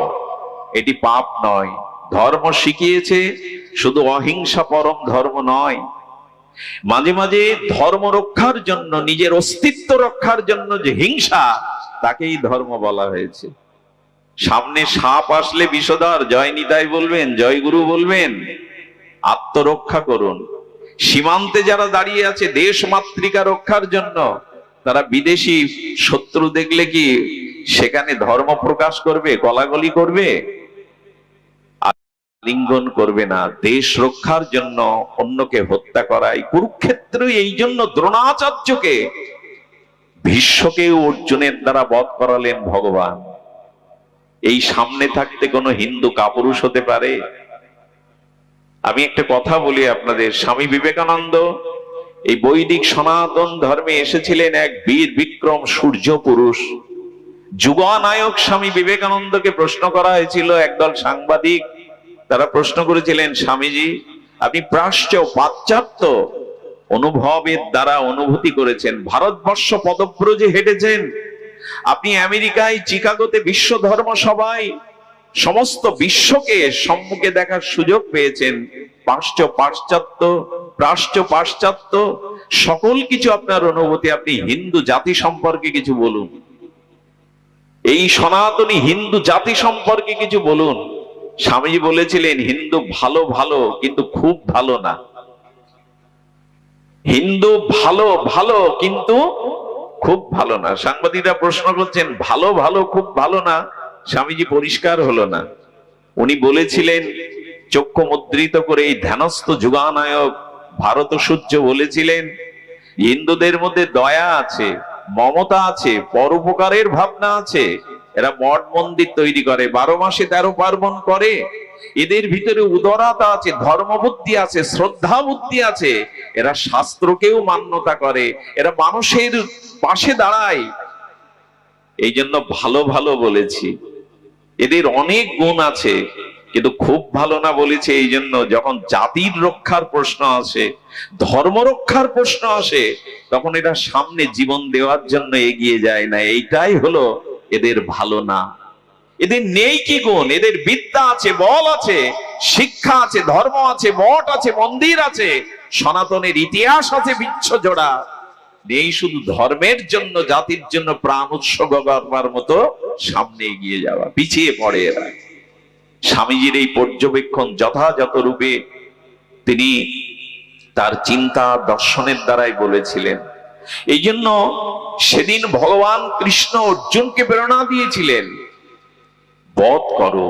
এটি পাপ নয়। ধর্ম শিখিয়েছে শুধু অহিংসা পরম ধর্ম নয়, মাঝে মাঝে ধর্ম রক্ষার জন্য, নিজের অস্তিত্ব রক্ষার জন্য যে হিংসা, তাকেই ধর্ম বলা হয়েছে। সামনে সাপ আসলে বিষধর জয় নিতাই বলবেন, জয় গুরু বলবেন, আত্মরক্ষা করুন। সীমান্তে যারা দাঁড়িয়ে আছে দেশ মাতৃকা রক্ষার জন্য, তারা বিদেশি শত্রু দেখলে কি সেখানে ধর্ম প্রকাশ করবে, গলাগলি করবে? লিঙ্গন করবে না। দেশ রক্ষার জন্য অন্যকে হত্যা করাই কুরুক্ষেত্র। এই জন্য দ্রোণাচার্যকে, ভীষ্মকে অর্জুনের দ্বারা বধ করালেন ভগবান। এই সামনে থাকতে কোনো হিন্দু কাপুরুষ হতে পারে? আমি একটা কথা বলি আপনাদের, স্বামী বিবেকানন্দ এই বৈদিক সনাতন ধর্মে এসেছিলেন এক বীর বিক্রম সূর্য পুরুষ। যুগনায়ক স্বামী বিবেকানন্দকে প্রশ্ন করা হয়েছিল, একদল সাংবাদিক তারা প্রশ্ন করেছিলেন, স্বামীজি আপনি পাশ্চাত্য অনুভবের দ্বারা অনুভূতি করেছেন, ভারতবর্ষ পদব্রজে হেঁটেছেন, আপনি আমেরিকায় চিকাগোতে বিশ্ব ধর্ম সভায় সমস্ত বিশ্বকে সম্মুখে দেখার সুযোগ পেয়েছেন, পাশ্চাত্য সকল কিছু আপনার অনুভূতি, আপনি হিন্দু জাতি সম্পর্কে কিছু বলুন, এই সনাতনী হিন্দু জাতি সম্পর্কে কিছু বলুন। স্বামীজি বলেছিলেন, হিন্দু ভালো ভালো কিন্তু খুব ভালো না। হিন্দু ভালো ভালো কিন্তু খুব ভালো না। সাংবাদিকরা প্রশ্ন করছেন, ভালো ভালো খুব ভালো না। স্বামীজি পরিষ্কার হলো না। উনি বলেছিলেন, চক্ষু মুদ্রিত করে এই ধ্যানস্থ যুগানায়ক ভারত সূর্য বলেছিলেন, হিন্দুদের মধ্যে দয়া আছে, মমতা আছে, পরোপকারের ভাবনা আছে। এরা মঠ মন্দির তৈরি করে, 12 মাসে 13 পার্বণ করে, এদের ভিতরে উদারতা আছে, ধর্মবুদ্ধি আছে, শ্রদ্ধা বুদ্ধি আছে, এরা শাস্ত্রকেও মান্যতা করে, এরা মানুষের পাশে দাঁড়ায়। এই জন্য ভালো ভালো বলেছি। এদের অনেক গুণ আছে, কিন্তু খুব ভালো না বলেছে। এই জন্য যখন জাতির রক্ষার প্রশ্ন আসে, ধর্ম রক্ষার প্রশ্ন আসে, তখন এরা সামনে জীবন দেওয়ার জন্য এগিয়ে যায় না। এইটাই হলো এদের ভালো না। এদের নেই কি গুণ? এদের বিদ্যা আছে, বল আছে, শিক্ষা আছে, ধর্ম আছে, মঠ আছে, মন্দির আছে, সনাতনের ইতিহাস আছে বিচ্ছ জোড়া। নেই শুধু ধর্মের জন্য, জাতির জন্য প্রাণ উৎসর্গ করবার মতো সামনে এগিয়ে যাওয়া, পিছিয়ে পড়ে এরা। স্বামীজির এই পর্যবেক্ষণ যথাযথ রূপে তিনি তার চিন্তা দর্শনের দ্বারাই বলেছিলেন। এই জন্য সেদিন ভগবান কৃষ্ণ অর্জুনকে প্রেরণা দিয়েছিলেন, বধ করো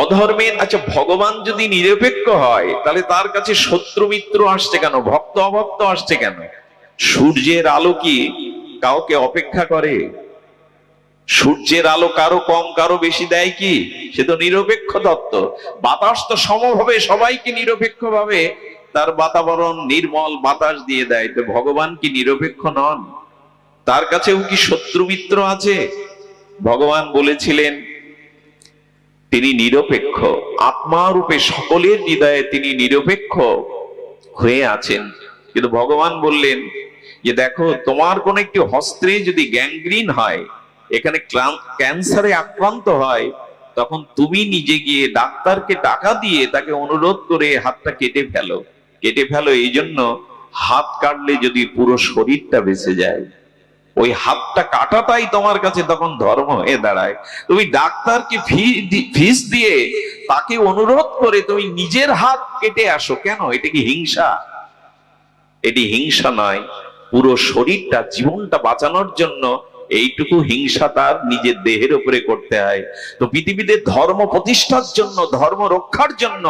অধর্মের। আচ্ছা, ভগবান যদি নিরপেক্ষ হয়, তাহলে তার কাছে শত্রু মিত্র আসছে কেন, ভক্ত অভক্ত আসছে কেন? সূর্যের আলো কি কাউকে অপেক্ষা করে? সূর্যের আলো কারো কম কারো বেশি দেয় কি? সে তো নিরপেক্ষ তত্ত্ব। বাতাস তো সমভাবে সবাইকে নিরপেক্ষ ভাবে তার বাতাবরণ নির্মল বাতাস দিয়ে দেয়। তো ভগবান কি নিরপেক্ষ নন? তার কাছেও কি শত্রু মিত্র আছে? ভগবান বলেছিলেন তিনি নিরপেক্ষ, আত্মা রূপে সকলের হৃদয়ে তিনি নিরপেক্ষ হয়ে আছেন। কিন্তু ভগবান বললেন যে দেখো, তোমার কোন একটি হস্তে যদি গ্যাংগ্রিন হয়, এখানে ক্যান্সারে আক্রান্ত হয়, তখন তুমি নিজে গিয়ে ডাক্তারকে টাকা দিয়ে তাকে অনুরোধ করে হাতটা কেটে ফেলো। এই জন্য হাত কাটলে যদি পুরো শরীরটা বেঁচে যায়, ওই হাতটা কাটাটাই তোমার কাছে তখন ধর্ম হয়ে দাঁড়ায়। তুমি ডাক্তারকে ফিস দিয়ে তাকে অনুরোধ করে তুমি নিজের হাত কেটে আসো কেন? এটা কি হিংসা? এটি হিংসা নয়। পুরো শরীরটা, জীবনটা বাঁচানোর জন্য এইটুকু হিংসা তার নিজের দেহের উপরে করতে হয়। তো পৃথিবীতে ধর্ম প্রতিষ্ঠার জন্য, ধর্ম রক্ষার জন্য,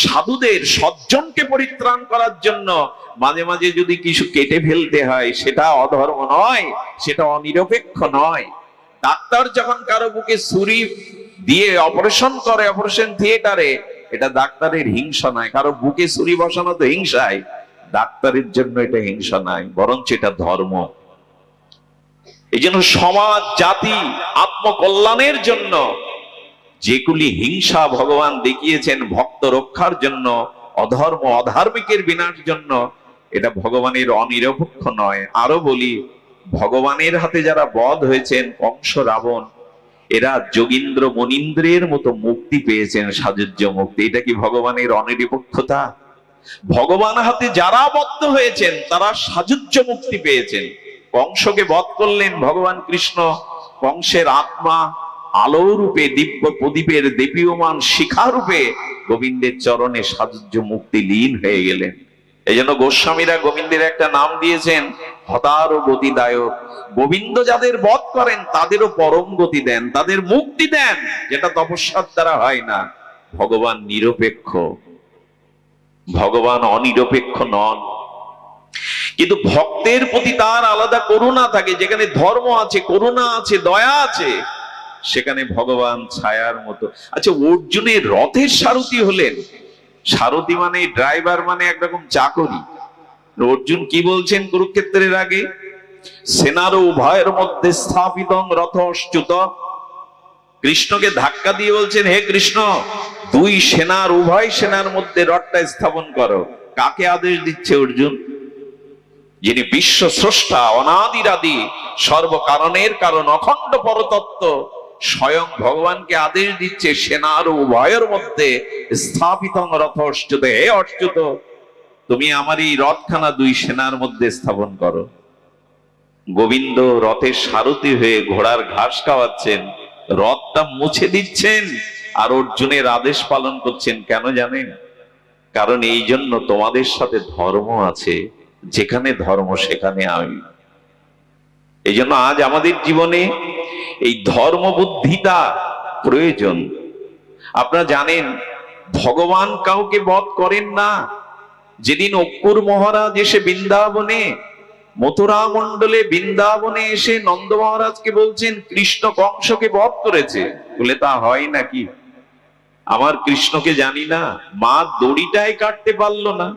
সাধুদের সজ্জনকে পরিত্রাণ করার জন্য মাঝে মাঝে যদি কিছু কেটে ফেলতে হয়, সেটা অধর্ম নয়, সেটা অনিরপেক্ষ নয়। ডাক্তার যখন কারো বুকে ছুরি দিয়ে অপারেশন করে অপারেশন থিয়েটারে, এটা ডাক্তারের হিংসা নয়। কারো বুকে ছুরি বসানো তো হিংসায়, ডাক্তারের জন্য এটা হিংসা নয়, বরঞ্চ এটা ধর্ম। এই জন্য সমাজ, জাতি, আত্মকল্যাণের জন্য যেগুলি হিংসা ভগবান দেখিয়েছেন ভক্ত রক্ষার জন্য, অধর্ম অধার্মিকের বিনাশ জন্য, এটা ভগবানের অনিরপেক্ষ নয়। আরো বলি, ভগবানের হাতে যারা বধ হয়েছেন, কংস, রাবণ, এরা যোগীন্দ্র মনীন্দ্রের মতো মুক্তি পেয়েছেন, সাযুজ্য মুক্তি। এটা কি ভগবানের অনিরপেক্ষতা? ভগবান হাতে যারা বদ্ধ হয়েছেন তারা সাযুজ্য মুক্তি পেয়েছেন। কংসকে বধ করলেন ভগবান কৃষ্ণ। কংসের আত্মা আলো রূপে দিব্য প্রদীপের দীপ্যমান শিখা রূপে গোবিন্দের চরণে সাযুজ্য মুক্তি লীন হয়ে গেলেন। এই জন্য গোস্বামীরা গোবিন্দের একটা নাম দিয়েছেন হতার গতিদায়ক। গোবিন্দ যাদের বধ করেন তাদেরও পরম গতি দেন, তাদের মুক্তি দেন, যেটা তপস্যার দ্বারা হয় না। ভগবান নিরপেক্ষ, ভগবান অনিরপেক্ষ নন। কিন্তু ভক্তের প্রতি তার আলাদা করুণা থাকে। যেখানে ধর্ম আছে, করুণা আছে, দয়া আছে, সেখানে ভগবান ছায়ার মতো। আচ্ছা, অর্জুনের রথের সারথি হলেন। সারথি মানে ড্রাইভার, মানে একরকম চাকরি। অর্জুন কি বলছেন কুরুক্ষেত্রের আগে? সেনার উভয়ের মধ্যে স্থাপিত রথশ্চ্যুত। কৃষ্ণকে ধাক্কা দিয়ে বলছেন, হে কৃষ্ণ, দুই সেনার, উভয় সেনার মধ্যে রথটা স্থাপন করো। কাকে আদেশ দিচ্ছে অর্জুন? যিনি বিশ্ব স্রষ্টা, অনাদিরাদি, সর্বকারণের কারণ, অখণ্ড পরতত্ত্ব, স্বয়ং ভগবানকে আদেশ দিচ্ছে সেনার উভয়ের মধ্যে স্থাপিত রথশ্চ্যুত। হে অচ্যুত, তুমি আমার এই রথখানা দুই সেনার মধ্যে স্থাপন করো। গোবিন্দ রথের সারথি হয়ে ঘোড়ার ঘাস খাওয়াচ্ছেন, রথটা মুছে দিচ্ছেন, আর অর্জুনের আদেশ পালন করছেন। কেন জানেন? কারণ এই জন্য তোমাদের সাথে ধর্ম আছে, যেখানে ধর্ম সেখানে আমি। এই জন্য আজ আমাদের জীবনে এই ধর্ম বুদ্ধিটা প্রয়োজন। আপনারা জানেন ভগবান কাউকে বধ করেন না। যেদিন অক্কুর মহারাজ এসে বৃন্দাবনে, মথুরা মণ্ডলে বৃন্দাবনে এসে নন্দ মহারাজকে বলছেন কৃষ্ণ কংসকে বধ করেছে, বলে তা হয় নাকি? আমার কৃষ্ণকে জানি না? মা দড়িটাই কাটতে পারলো না,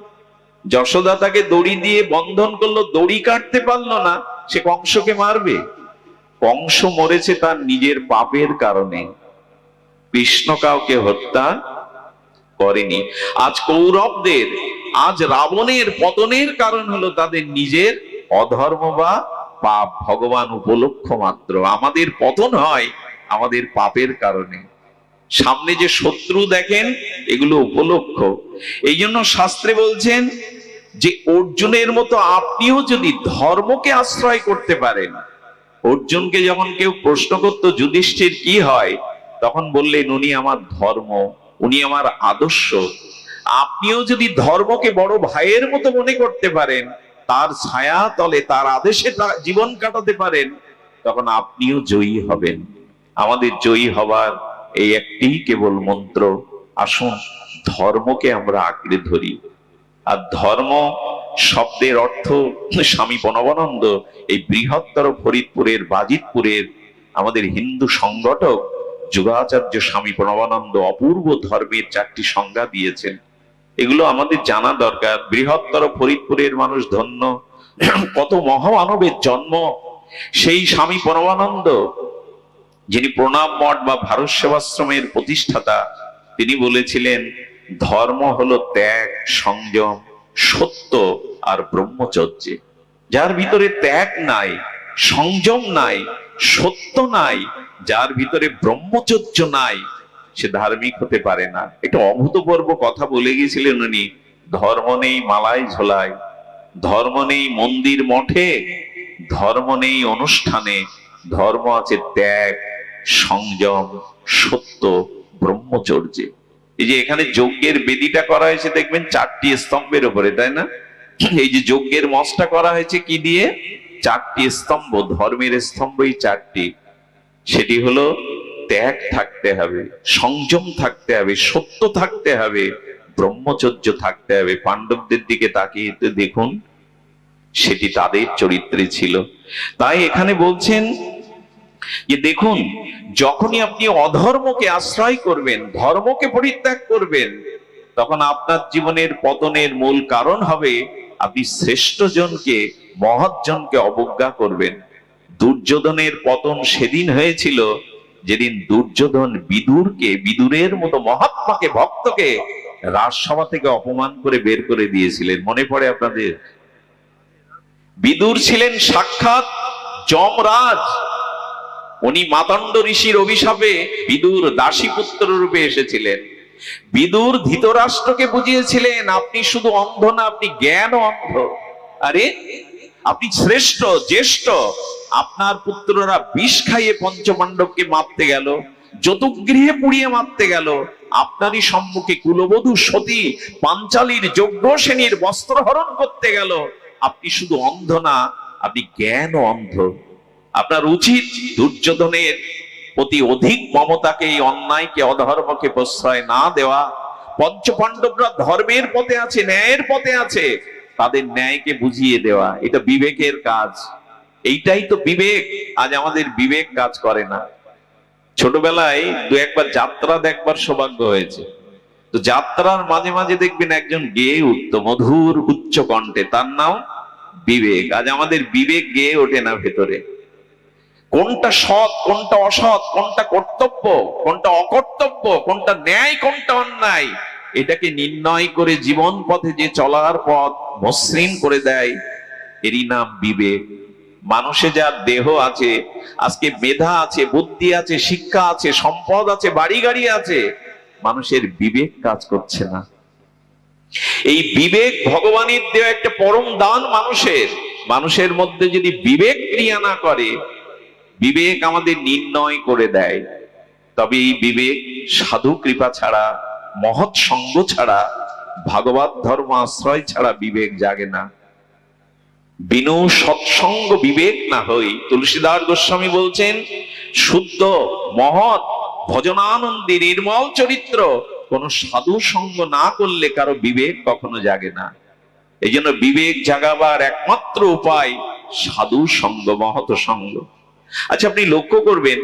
যশোদা তাকে দড়ি দিয়ে বন্ধন করলো, দড়ি কাটতে পারলো না, সে কংসকে মারবে? কংস মরেছে তার নিজের পাপের কারণে, কৃষ্ণ কাউকে হত্যা করেনি। আজ কৌরবদের, আজ রাবণের পতনের কারণ হলো তাদের নিজের অধর্ম বা পাপ। ভগবান উপলক্ষ মাত্র। আমাদের পতন হয় আমাদের পাপের কারণে। সামনে যে শত্রু দেখেন, এগুলো উপলক্ষ। এই জন্য শাস্ত্রে বলছেন যে অর্জুনের মতো আপনিও যদি ধর্মকে আশ্রয় করতে পারেন। অর্জুনকে যখন কেউ প্রশ্ন করত যুধিষ্ঠির কি হয়, তখন বললেন উনি আমার ধর্ম, উনি আমার আদর্শ। আপনিও যদি ধর্মকে বড় ভাইয়ের মতো মনে করতে পারেন, তার ছায়া তলে তার আদেশে জীবন কাটাতে পারেন, তখন আপনিও জয়ী হবেন। আমাদের জয়ী হবার এই একটি কেবল মন্ত্র। আসুন ধর্মকে আমরা আঁকড়ে ধরি। আর ধর্ম শব্দের অর্থ স্বামী প্রণবানন্দ এই বৃহত্তর ফরিদপুরের বাজিতপুরের আমাদের হিন্দু সংগঠক যুগাচার্য স্বামী প্রণবানন্দ অপূর্ব ধর্মের 4টি সংজ্ঞা দিয়েছেন। এগুলো আমাদের জানা দরকার। বৃহত্তর ফরিদপুরের মানুষ ধন্য, কত মহামানবের জন্ম। সেই স্বামী প্রণবানন্দ, যিনি প্রণাম মঠ বা ভারত সেবাশ্রমের প্রতিষ্ঠাতা, তিনি বলেছিলেন ধর্ম হলো ত্যাগ, সংযম, সত্য আর ব্রহ্মচর্য। যার ভিতরে ত্যাগ নাই, সংযম নাই, সত্য নাই, যার ভিতরে ব্রহ্মচর্য নাই, সে ধার্মিক হতে পারে না। এটা অভূতপূর্ব কথা বলে গিয়েছিলেন উনি। ধর্ম নেই মালায় ঝোলায়, ধর্ম নেই মন্দির মঠে, ধর্ম নেই অনুষ্ঠানে, ধর্ম আছে ত্যাগ, সংযম, সত্য, ব্রহ্মচর্যে। এই যে এখানে যজ্ঞের বেদিটা করা হয়েছে দেখবেন 4টি স্তম্ভের উপরে, তাই না? এই যে যজ্ঞের মঞ্চটা করা হয়েছে কি দিয়ে? 4টি স্তম্ভ, ধর্মের স্তম্ভ এই 4টি। সেটি হলো ত্যাগ থাকতে হবে, সংযম থাকতে হবে, সত্য থাকতে হবে, ব্রহ্মচর্য থাকতে হবে। পাণ্ডবদের দিকে তাকিয়ে দেখুন, সেটি তাদের চরিত্রে ছিল। তাই এখানে বলছেন যে দেখুন, যখনই আপনি অধর্মকে আশ্রয় করবেন, ধর্মকে পরিত্যাগ করবেন, তখন আপনার জীবনের পতনের মূল কারণ হবে আপনি শ্রেষ্ঠ জনকে, মহৎ জনকে অবজ্ঞা করবেন। দুর্যোধনের পতন সেদিন হয়েছিল যেদিন দুর্যোধন বিদুরকে, বিদুরের মতো মহাত্মাকে, ভক্তকে রাজসভা থেকে অপমান করে বের করে দিয়েছিলেন। মনে পড়ে আপনাদের? বিদুর ছিলেন সাক্ষাৎ যমরাজ। উনি মাতণ্ড ঋষির অভিশাপে বিদুর দাসী পুত্র রূপে এসেছিলেন। বিদুর ধৃতরাষ্ট্রকে বুঝিয়েছিলেন আপনি শুধু অন্ধ না, আপনি জ্ঞান অন্ধ। আরে আপনি শ্রেষ্ঠ, জ্যেষ্ঠ। আপনার পুত্ররা বিষ খাইয়ে পঞ্চপাণ্ডবকে মারতে গেল, যতুগৃহে পুড়িয়ে মারতে গেল, আপনারই সম্মুখে কুলবধূ সতী পাঞ্চালীর যোগ্য শ্রেণীর বস্ত্রহরণ করতে গেল। আপনি শুধু অন্ধ না, আপনি জ্ঞান অন্ধ। আপনার উচিত দুর্যোধনের প্রতি অধিক মমতাকে, এই অন্যায়কে, অধর্মকে প্রশ্রয় না দেওয়া। পঞ্চপাণ্ডবরা ধর্মের পথে আছে, ন্যায়ের পথে আছে, তাদের ন্যায়কে বুঝিয়ে দেওয়া, এটা বিবেকের কাজ। এইটাই তো বিবেক। আজ আমাদের বিবেক কাজ করে না। ছোটবেলায় দু একবার যাত্রা দেখবার সৌভাগ্য হয়েছে, তো যাত্রার মাঝে মাঝে দেখবেন একজন গেয়ে উঠত মধুর উচ্চ কণ্ঠে, তার নাম বিবেক। আজ আমাদের বিবেক গেয়ে ওঠে না ভেতরে। কোনটা সৎ, কোনটা অসৎ, কোনটা কর্তব্য, কোনটা অকর্তব্য, কোনটা ন্যায়, কোনটা অন্যায়, এটাকে নির্ণয় করে জীবন পথে যে চলার পথ মসৃণ করে দেয়, এরই নাম বিবেক। মানুষে যার দেহ আছে, আজকে মেধা আছে, বুদ্ধি আছে, শিক্ষা আছে, সম্পদ আছে, বাড়ি গাড়ি আছে, মানুষের বিবেক কাজ করছে না। এই বিবেক ভগবানের দেওয়া একটা পরম দান মানুষের। মানুষের মধ্যে যদি বিবেক ক্রিয়া না করে, বিবেক আমাদের নির্ণয় করে দেয়, তবে এই বিবেক সাধু কৃপা ছাড়া, মহৎ সঙ্গ ছাড়া, ভাগবত ধর্ম আশ্রয় ছাড়া বিবেক জাগে না। বিনু সৎসঙ্গ বিবেক না হই, তুলসীদাস গোস্বামী বলছেন, শুদ্ধ মহৎ ভজনানন্দী নির্মল চরিত্র কোন সাধু সঙ্গ না করলে কারো বিবেক কখনো জাগে না। এই জন্য বিবেক জাগাবার একমাত্র উপায় সাধু সঙ্গ, মহৎ সঙ্গ। আচ্ছা, আপনি লক্ষ্য করবেন,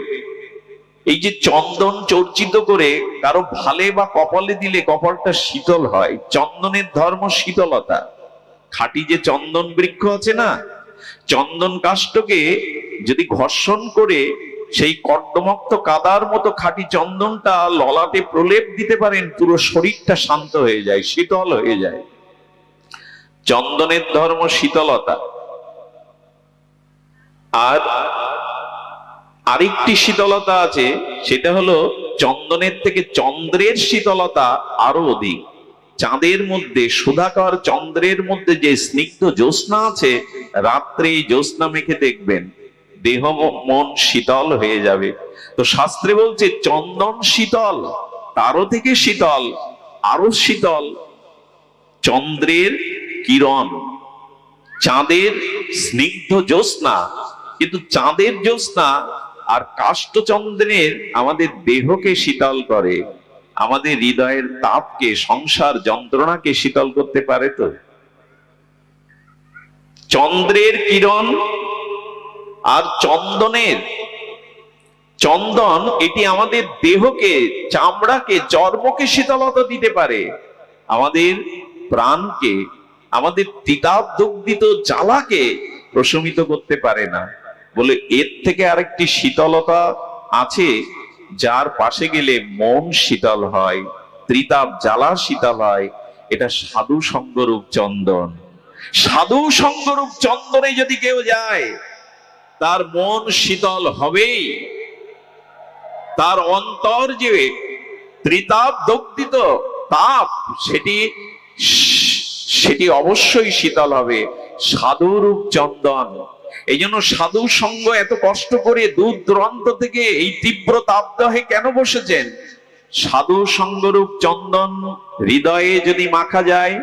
এই যে চন্দন চর্চিত করে কারো ভালে বা কপালে দিলে কপালটা শীতল হয়, চন্দনের ধর্ম শীতলতা। খাঁটি যে চন্দন বৃক্ষ আছে না, চন্দন কাষ্ঠকে যদি ঘর্ষণ করে সেই কর্দমক্ত কাদার মতো খাঁটি চন্দনটা ললাটে প্রলেপ দিতে পারেন, পুরো শরীরটা শান্ত হয়ে যায়, শীতল হয়ে যায়। চন্দনের ধর্ম শীতলতা। আর আরেকটি শীতলতা আছে, সেটা হলো চন্দনের থেকে চন্দ্রের শীতলতা আরো অধিক। চাঁদের মধ্যে, সুধাকর চন্দ্রের মধ্যে যে স্নিগ্ধ জ্যোৎস্না আছে, রাত্রে জ্যোৎস্না মেখে দেখবেন দেহ মন শীতল হয়ে যাবে। তো শাস্ত্রে বলছে চন্দন শীতল, তারও থেকে শীতল, আরো শীতল চন্দ্রের কিরণ, চাঁদের স্নিগ্ধ জ্যোৎস্না। কিন্তু চাঁদের জ্যোৎস্না আর কাষ্ঠচন্দ্রের আমাদের দেহকে শীতল করে, আমাদের হৃদয়ের তাপকে, সংসার যন্ত্রণাকে শীতল করতে পারে। তো চন্দ্রের কিরণ আর চন্দন এটি আমাদের দেহকে, চামড়াকে, চর্মকে শীতলতা দিতে পারে, আমাদের প্রাণকে, আমাদের তিতাবদগ্ধিত জ্বালাকে প্রশমিত করতে পারে না। বলে এর থেকে আরেকটি শীতলতা আছে, যার পাশে গেলে মন শীতল হয়, ত্রিতাপ জ্বালা শীতল হয়। এটা সাধু সঙ্গরূপ চন্দন। সাধু সঙ্গরূপ চন্দনে যদি কেউ যায়, তার মন শীতল হবেই, তার অন্তর যে ত্রিতাপ দগ্ধিত তাপ, সেটি অবশ্যই শীতল হবে। সাধুরূপ চন্দন। এই জন্য সাধু সঙ্গ এত কষ্ট করে দূর দূরান্ত থেকে এই তীব্র তাপদাহে কেন বসেছেন? সাধু সঙ্গরূপ চন্দন হৃদয়ে যদি মাখা যায়,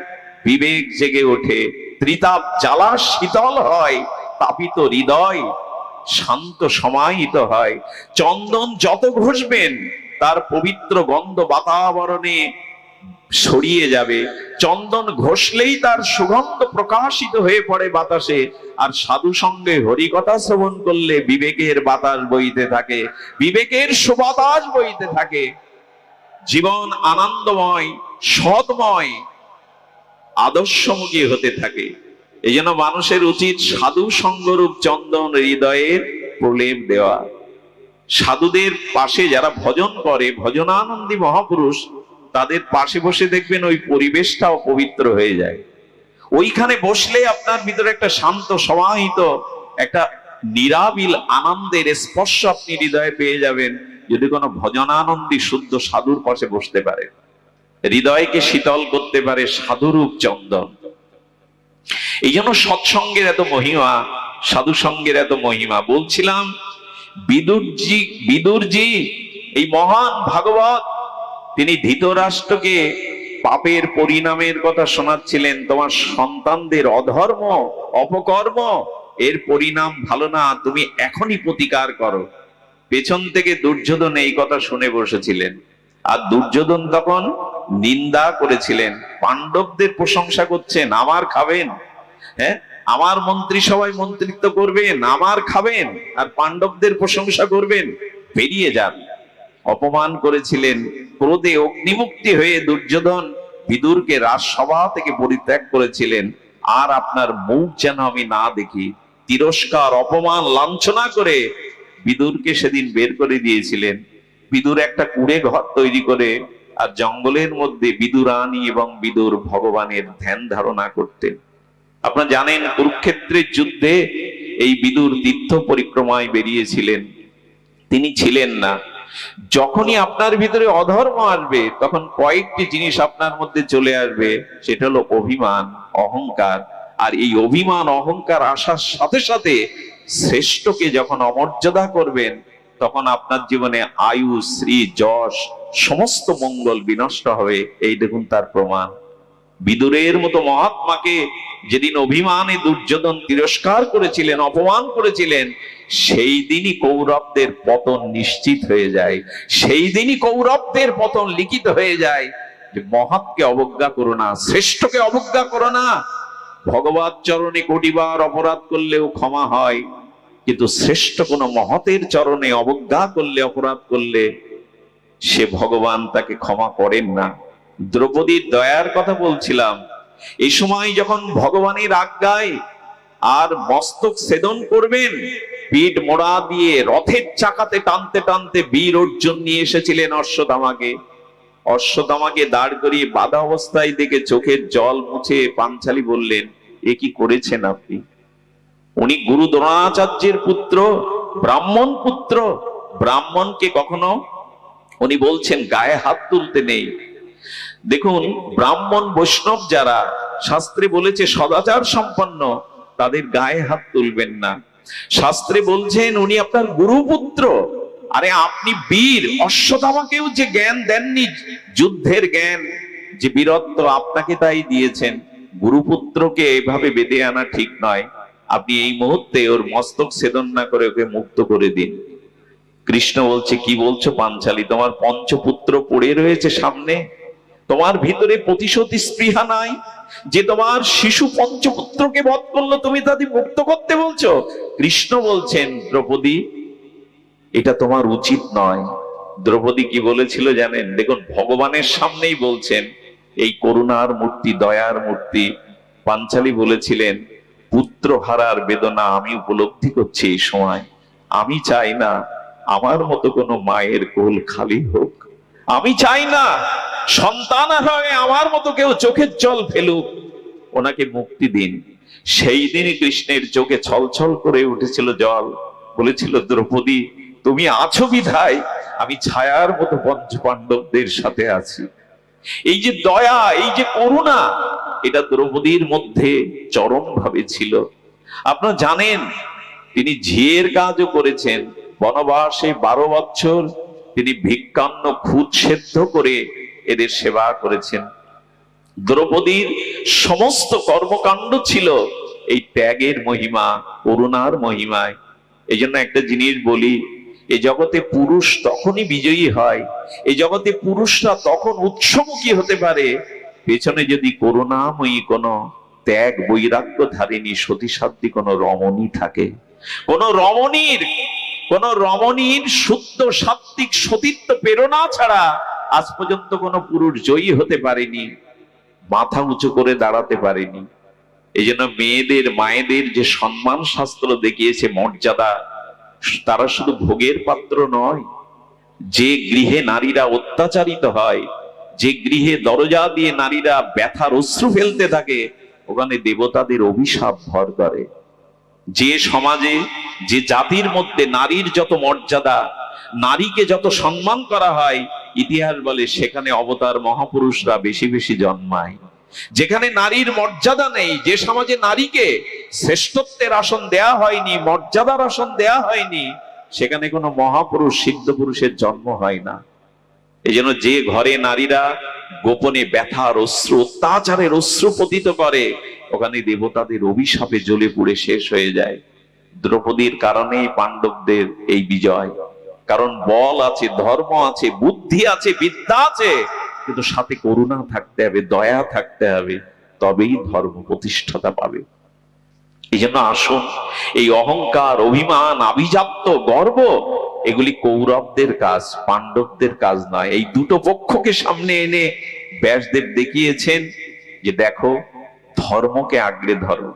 বিবেক জেগে ওঠে, ত্রিতাপ জ্বালা শীতল হয়, তাপিত হৃদয় শান্ত সমাহিত হয়। চন্দন যত ঘষবেন তার পবিত্র গন্ধ বাতাবরণে ছড়িয়ে যাবে। চন্দন ঘষলেই তার সুগন্ধ প্রকাশিত হয়ে পড়ে বাতাসে। আর সাধু সঙ্গে হরিকথা শ্রবণ করলে বিবেকের বাতাস বইতে থাকে, বিবেকের সুবাতাস বইতে থাকে। জীবন আনন্দময়, সৎময়, আদর্শমুখী হতে থাকে। এই জন্য মানুষের উচিত সাধু সঙ্গরূপ চন্দন হৃদয়ের প্রলেপ দেওয়া। সাধুদের পাশে যারা ভজন করে, ভজনানন্দী মহাপুরুষ, তাদের পাশে বসে দেখবেন ওই পরিবেশটাও পবিত্র হয়ে যায়। ওইখানে বসলে আপনার ভিতরে একটা শান্ত সমাহিত, একটা নিরাবিল আনন্দের স্পর্শ আপনি হৃদয়ে পেয়ে যাবেন, যদি কোনো ভজনানন্দী শুদ্ধ সাধুর পাশে বসতে পারে। হৃদয়কে শীতল করতে পারে সাধুরূপ চন্দন। এই জন্য সৎসঙ্গের এত মহিমা, সাধু সঙ্গের এত মহিমা। বলছিলাম বিদুরজি এই মহান ভাগবত, তিনি ধৃতরাষ্ট্রকে পাপের পরিণামের কথা শোনাচ্ছিলেন। তোমার সন্তানদের অধর্ম অপকর্ম এর পরিণাম ভালো না, তুমি এখনই প্রতিকার করো। পেছন থেকে দুর্যোধন এই কথা শুনে বসেছিলেন, আর দুর্যোধন তখন নিন্দা করেছিলেন। পাণ্ডবদের প্রশংসা করছেন, আমার খাবেন, হ্যাঁ আমার মন্ত্রিসভায় মন্ত্রিত্ব করবেন, আমার খাবেন, আর পাণ্ডবদের প্রশংসা করবেন, বেরিয়ে যান। অপমান করেছিলেন। ক্রোধে অগ্নিমুক্তি হয়ে দুর্যোধন বিদুরকে রাজসভা থেকে পরিত্যাগ করেছিলেন। আর আপনার মুখ যেন আমি না দেখি, তিরস্কার অপমান লাঞ্ছনা করে বিদুরকে সেদিন বের করে দিয়েছিলেন। বিদুর একটা কুঁড়ে ঘর তৈরি করে আর জঙ্গলের মধ্যে বিদুরানী এবং বিদুর ভগবানের ধ্যান ধারণা করতেন। আপনারা জানেন কুরুক্ষেত্রের যুদ্ধে এই বিদুর তীর্থ পরিক্রমায় বেরিয়েছিলেন, তিনি ছিলেন না। যখনই আপনার ভিতরে অধর্ম আসবে তখন কয়েকটি জিনিস আপনার মধ্যে চলে আসবে, সেটা হলো অভিমান, অহংকার। আর এই অভিমান অহংকার আসার সাথে সাথে শ্রেষ্ঠকে যখন অমর্যাদা করবেন তখন আপনার জীবনে আয়ু, শ্রী, যশ, সমস্ত মঙ্গল বিনষ্ট হবে। এই দেখুন তার প্রমাণ। বিদুরের মতো মহাত্মাকে যেদিন অভিমানে দুর্যোধন তিরস্কার করেছিলেন, অপমান করেছিলেন, সেই দিনই কৌরবদের পতন নিশ্চিত হয়ে যায়। সেই দিনই কৌরবদের পতন লিখিত হয়ে যায় যে মহৎকে অবজ্ঞা করো না, শ্রেষ্ঠকে অবজ্ঞা করো না। ভগবত চরণে কোটিবার অপরাধ করলেও ক্ষমা হয়, কিন্তু শ্রেষ্ঠ কোন মহতের চরণে অবজ্ঞা করলে, অপরাধ করলে সে ভগবান তাকে ক্ষমা করেন না। দ্রৌপদীর দয়ার কথা বলছিলাম। এই সময় যখন ভগবানের আজ্ঞায় আর মস্তক ছেদন করবেন, পিঠ মোড়া দিয়ে রথের চাকাতে টানতে টানতে বীর অর্জুন নিয়ে এসেছিলেন অশ্বত্থামাকে। অশ্বত্থামাকে দাঁড় করিয়ে বাধা অবস্থায় দেখে চোখের জল মুছে পাঞ্চালী বললেন, এ কি করেছেন আপনি? উনি গুরু দ্রোণাচার্যের পুত্র, ব্রাহ্মণ পুত্র। ব্রাহ্মণকে কখনো উনি বলছেন গায়ে হাত তুলতে নেই। দেখুন ব্রাহ্মণ বৈষ্ণব যারা শাস্ত্রে বলেছে সদাচার সম্পন্ন, তাদের গায়ে হাত তুলবেন না। শাস্ত্রে বলছেন উনি আপনার গুরুপুত্র। আরে আপনি বীর, অশ্বত্থামাকেও যে জ্ঞান দেননি, যুদ্ধের জ্ঞান, যে বীরত্ব আপনাকে তাই দিয়েছেন। গুরুপুত্রকে এভাবে বেঁধে আনা ঠিক নয়। আপনি এই মুহূর্তে ওর মস্তক ছেদন না করে ওকে মুক্ত করে দিন। কৃষ্ণ বলছে, কি বলছো পাঞ্চালী? তোমার পঞ্চপুত্র পড়ে রয়েছে সামনে, তোমার ভিতরে প্রতিশোধ স্পৃহা নাই? যে তোমার শিশু পঞ্চপুত্রকে বধ করলো, তুমি তাদের মুক্ত করতে বলছো? কৃষ্ণ বলছেন, দ্রৌপদী এটা তোমার উচিত নয়। দ্রৌপদী কি বলেছিল জানেন? দেখুন ভগবানের সামনেই বলছেন, এই করুণার মূর্তি, দয়ার মূর্তি। পাঞ্চালী বলেছিলেন, পুত্র হারার বেদনা আমি উপলব্ধি করছি এই সময়। আমি চাই না আমার মতো কোনো মায়ের কোল খালি হোক। আমি চাই না সন্তান হয়ে আমার মতো কেউ চোখের জল ফেলুক। ওনাকে মুক্তি দিন। সেই দিনই কৃষ্ণের চোখে ছলছল করে উঠেছিল জল। বলেছিল, দ্রৌপদী তুমি আছো বিধায় আমি ছায়ার মতো পঞ্চপাণ্ডবদের সাথে আছি। এই যে দয়া, এই যে করুণা, এটা দ্রৌপদীর মধ্যে চরম ভাবে ছিল। আপনারা জানেন তিনি ঝিয়ের কাজও করেছেন। বনবাসে 12 বছর তিনি ভিক্ষান্ন খুদ সেদ্ধ করে এদের সেবা করেছেন। দ্রৌপদীর সমস্ত কর্মকাণ্ড ছিল এই ত্যাগের মহিমা, করুণার মহিমায়। এই জন্য একটা জিনিস বলি, এ জগতে পুরুষ তখনই বিজয়ী হয়, এই জগতে পুরুষরা তখন উৎসমুখী হতে পারে পেছনে যদি করুণাময়ী কোন ত্যাগ বৈরাগ্য ধারিণী সতীসাধ্বী কোন রমণী থাকে। কোন রমণীর শুদ্ধ সাত্বিক সতীত্ব প্রেরণা ছাড়া আজ পর্যন্ত কোন পুরুষ জয়ী হতে পারেনি, মাথা উঁচু করে দাঁড়াতে পারেনি। এই জন্য মেয়েদের, মায়েদের যে সম্মান শাস্ত্র দেখিয়েছে, মর্যাদা, তারা শুধু ভোগের পাত্র নয়। যে গৃহে নারীরা অত্যাচারিত হয়, যে গৃহে দরজা দিয়ে নারীরা ব্যথার অশ্রু ফেলতে থাকে, ওখানে দেবতাদের অভিশাপ ভর করে। যে সমাজে, যে জাতির মধ্যে নারীর যত মর্যাদা, নারীকে যত সম্মান করা হয়, ইতিহাস বলে সেখানে অবতার মহাপুরুষরা বেশি বেশি জন্মায়। যেখানে নারীর মর্যাদা নেই, যে সমাজে নারীকে শ্রেষ্ঠত্বের আসন দেয়া হয়নি, মর্যাদার আসন দেয়া হয়নি, সেখানে কোনো মহাপুরুষ সিদ্ধ পুরুষের জন্ম হয় না। এই জন্য যে ঘরে নারীরা গোপনে ব্যথার অশ্রু, অত্যাচারের অশ্রু পতিত করে, ওখানে দেবতাদের অভিশাপে জ্বলে পুড়ে শেষ হয়ে যায়। দ্রৌপদীর কারণেই পাণ্ডবদের এই বিজয়। কারণ বল আছে, ধর্ম আছে, বুদ্ধি আছে, বিদ্যা আছে, কিন্তু সাথে করুণা থাকতে হবে, দয়া থাকতে হবে, তবেই ধর্ম প্রতিষ্ঠাতা পাবে। এই জন্য আসুন, এই অহংকার, অভিমান, আভিজাত্য, গর্ব, এগুলি কৌরবদের কাজ, পাণ্ডবদের কাজ নয়। এই দুটো পক্ষকে সামনে এনে ব্যাসদেব দেখিয়েছেন যে দেখো, ধর্মকে আগলে ধরো।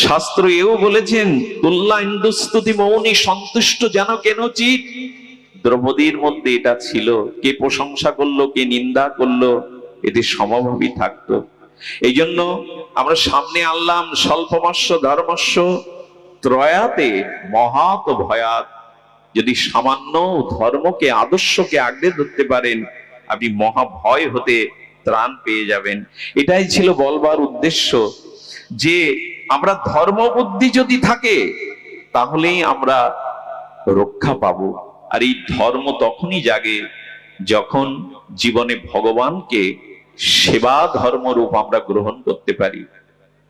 শাস্ত্র এও বলেছেন, তুল্লা ইন্দুস্তুতি মৌনি সন্তুষ্ট যেন কেনচিৎ। দ্রৌপদীর মধ্যে এটা ছিল, কে প্রশংসা করলো, কে নিন্দা করলো, এটি সমভাবী থাকতো। এই জন্য আমরা সামনে আনলাম স্বল্পমস্য ধর্মস্য ত্রয়াতে মহাত ভয়াত। যদি সামান্য ধর্মকে, আদর্শকে আগলে ধরতে পারেন, আপনি মহাভয় হতে ত্রাণ পেয়ে যাবেন। এটাই ছিল বলবার উদ্দেশ্য, যে আমরা ধর্ম বুদ্ধি যদি থাকে তাহলেই আমরা রক্ষা পাবো। আর এই ধর্ম তখনই জাগে যখন জীবনে ভগবানকে সেবা ধর্মরূপ আমরা গ্রহণ করতে পারি।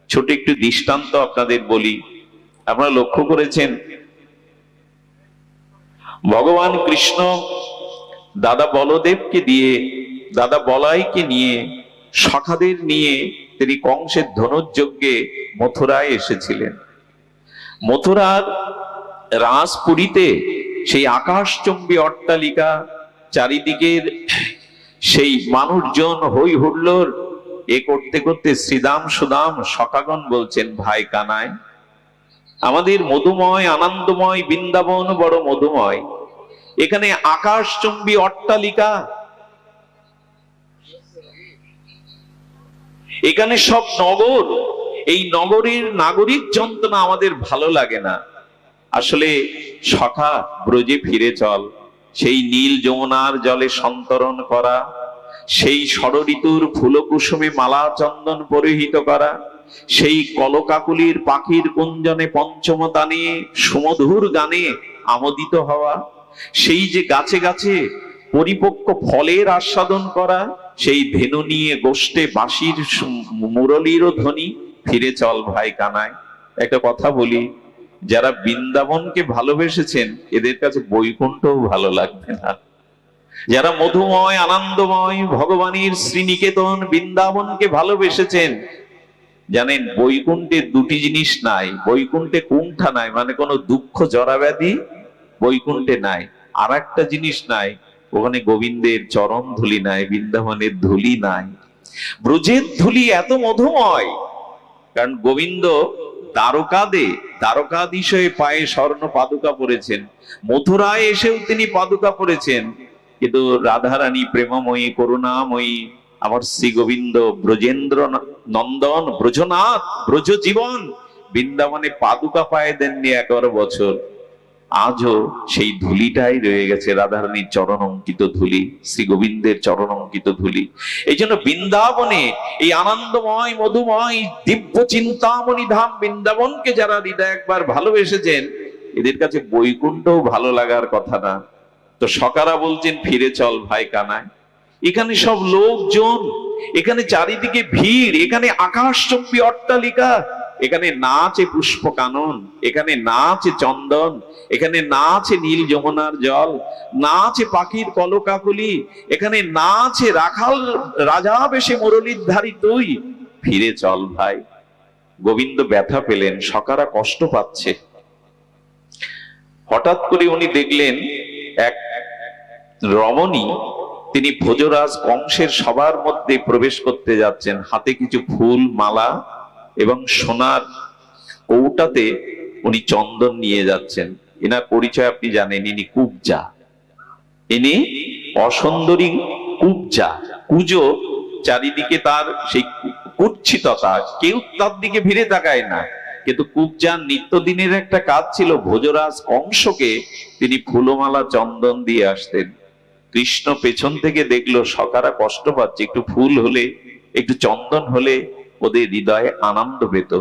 ছোট একটু দৃষ্টান্ত আপনাদের বলি। আপনারা লক্ষ্য করেছেন, ভগবান কৃষ্ণ দাদা বলদেবকে দিয়ে, দাদা বলাইকে নিয়ে, সখাদের নিয়ে তিনি কংসের ধনুর্যজ্ঞে মথুরায় এসেছিলেন। মথুরার রাসপুরীতে সেই আকাশচুম্বী অট্টালিকা, চারিদিকের সেই মানুষজন হই হুল্লোড়, এ করতে করতে শ্রীদাম সুদাম সখাগণ বলছেন, ভাই কানাই, আমাদের মধুময় আনন্দময় বৃন্দাবন বড় মধুময়, এখানে আকাশচুম্বী অট্টালিকা, এখানে সব নগর, এই নগরীর নাগরিক যন্ত্রণা আমাদের ভালো লাগে না। আসলে সখা, ব্রজে ফিরে চল। সেই নীল যমুনার জলে সন্তরণ করা, সেই ষড়ঋতুর ফুলকুসুমে মালা চন্দন পরিহিত করা, সেই কলকাকুলির পাখির কুঞ্জনে পঞ্চমতা নিয়ে সুমধুর গানে আমোদিত হওয়া, সেই যে গাছে গাছে পরিপক্ক ফলের আস্বাদন করা, সেই ধেনু নিয়ে গোষ্ঠে বাঁশির মুরলীর ধ্বনি। ফিরে চল ভাই কানাই। একটা কথা বলি, যারা বৃন্দাবনকে ভালোবেসেছেন এদের কাছে বৈকুণ্ঠও ভালো লাগবে না। যারা মধুময় আনন্দময় ভগবানের শ্রীনিকেতন বৃন্দাবনকে ভালোবেসেছেন, জানেন বৈকুণ্ঠে দুটি জিনিস নাই। বৈকুণ্ঠে কুণ্ঠা নাই, মানে কোনো দুঃখ জরাব্যাধি বৈকুণ্ঠে নাই। আর একটা জিনিস নাই, ওখানে গোবিন্দের চরণ ধুলি নাই, বৃন্দাবনের ধুলি নাই। ব্রজের ধুলি এত মধুময়, কারণ গোবিন্দ দ্বারকাধীশে পায়ে স্বর্ণ পাদুকা পরেছেন, মথুরায় এসেও তিনি পাদুকা পরেছেন। কিন্তু রাধারানী প্রেমময়ী, করুণাময়ী, আমার শ্রী গোবিন্দ ব্রজেন্দ্র নন্দন, ব্রজনাথ, ব্রজ জীবন, বৃন্দাবনে পাদুকা পায়ে দেননি 11 বছর। আজও সেই ধুলিটাই রয়ে গেছে, রাধারানীর চরণ অঙ্কিত ধুলি, শ্রী গোবিন্দের চরণ অঙ্কিত ধুলি। এই জন্য বৃন্দাবনে এই আনন্দময় মধুময় দিব্য চিন্তামণি ধাম বৃন্দাবনকে যারা হৃদয় একবার ভালোবেসেছেন, এদের কাছে বৈকুণ্ঠও ভালো লাগার কথা না। তো সকারা বলছেন, ফিরে চল ভাই কানাই। এখানে সব লোকজন, এখানে চারিদিকে ভিড়, এখানে আকাশচুম্বী অট্টালিকা, এখানে না আছে পুষ্প কানন, এখানে না আছে চন্দন, এখানে না আছে নীল যমুনার জল, না আছে পাখির কলকাকলি, এখানে না আছে রাখাল রাজা বেশে মুরলীর ধারী তুই। ফিরে চল ভাই। গোবিন্দ ব্যথা পেলেন, সকারা কষ্ট পাচ্ছে। হঠাৎ করে উনি দেখলেন এক রমণী, তিনি ভোজরাজ কংসের সবার মধ্যে প্রবেশ করতে যাচ্ছেন। হাতে কিছু ফুল মালা এবং সোনার কৌটাতে উনি চন্দন নিয়ে যাচ্ছেন। এনার পরিচয় আপনি জানেন, ইনি কুবজা, ইনি অসুন্দরী কুবজা। কুজো, চারিদিকে তার সেই কুৎসিততা, কেউ তার দিকে ভিড়ে তাকায় না। কিন্তু কুবজার নিত্যদিনের একটা কাজ ছিল, ভোজরাজ কংসকে তিনি ফুলমালা চন্দন দিয়ে আসতেন। কৃষ্ণ পেছন থেকে দেখলো সকারা কষ্ট পাচ্ছে, একটু ফুল হলে একটু চন্দন হলে ওদের হৃদয়ে আনন্দ পেত।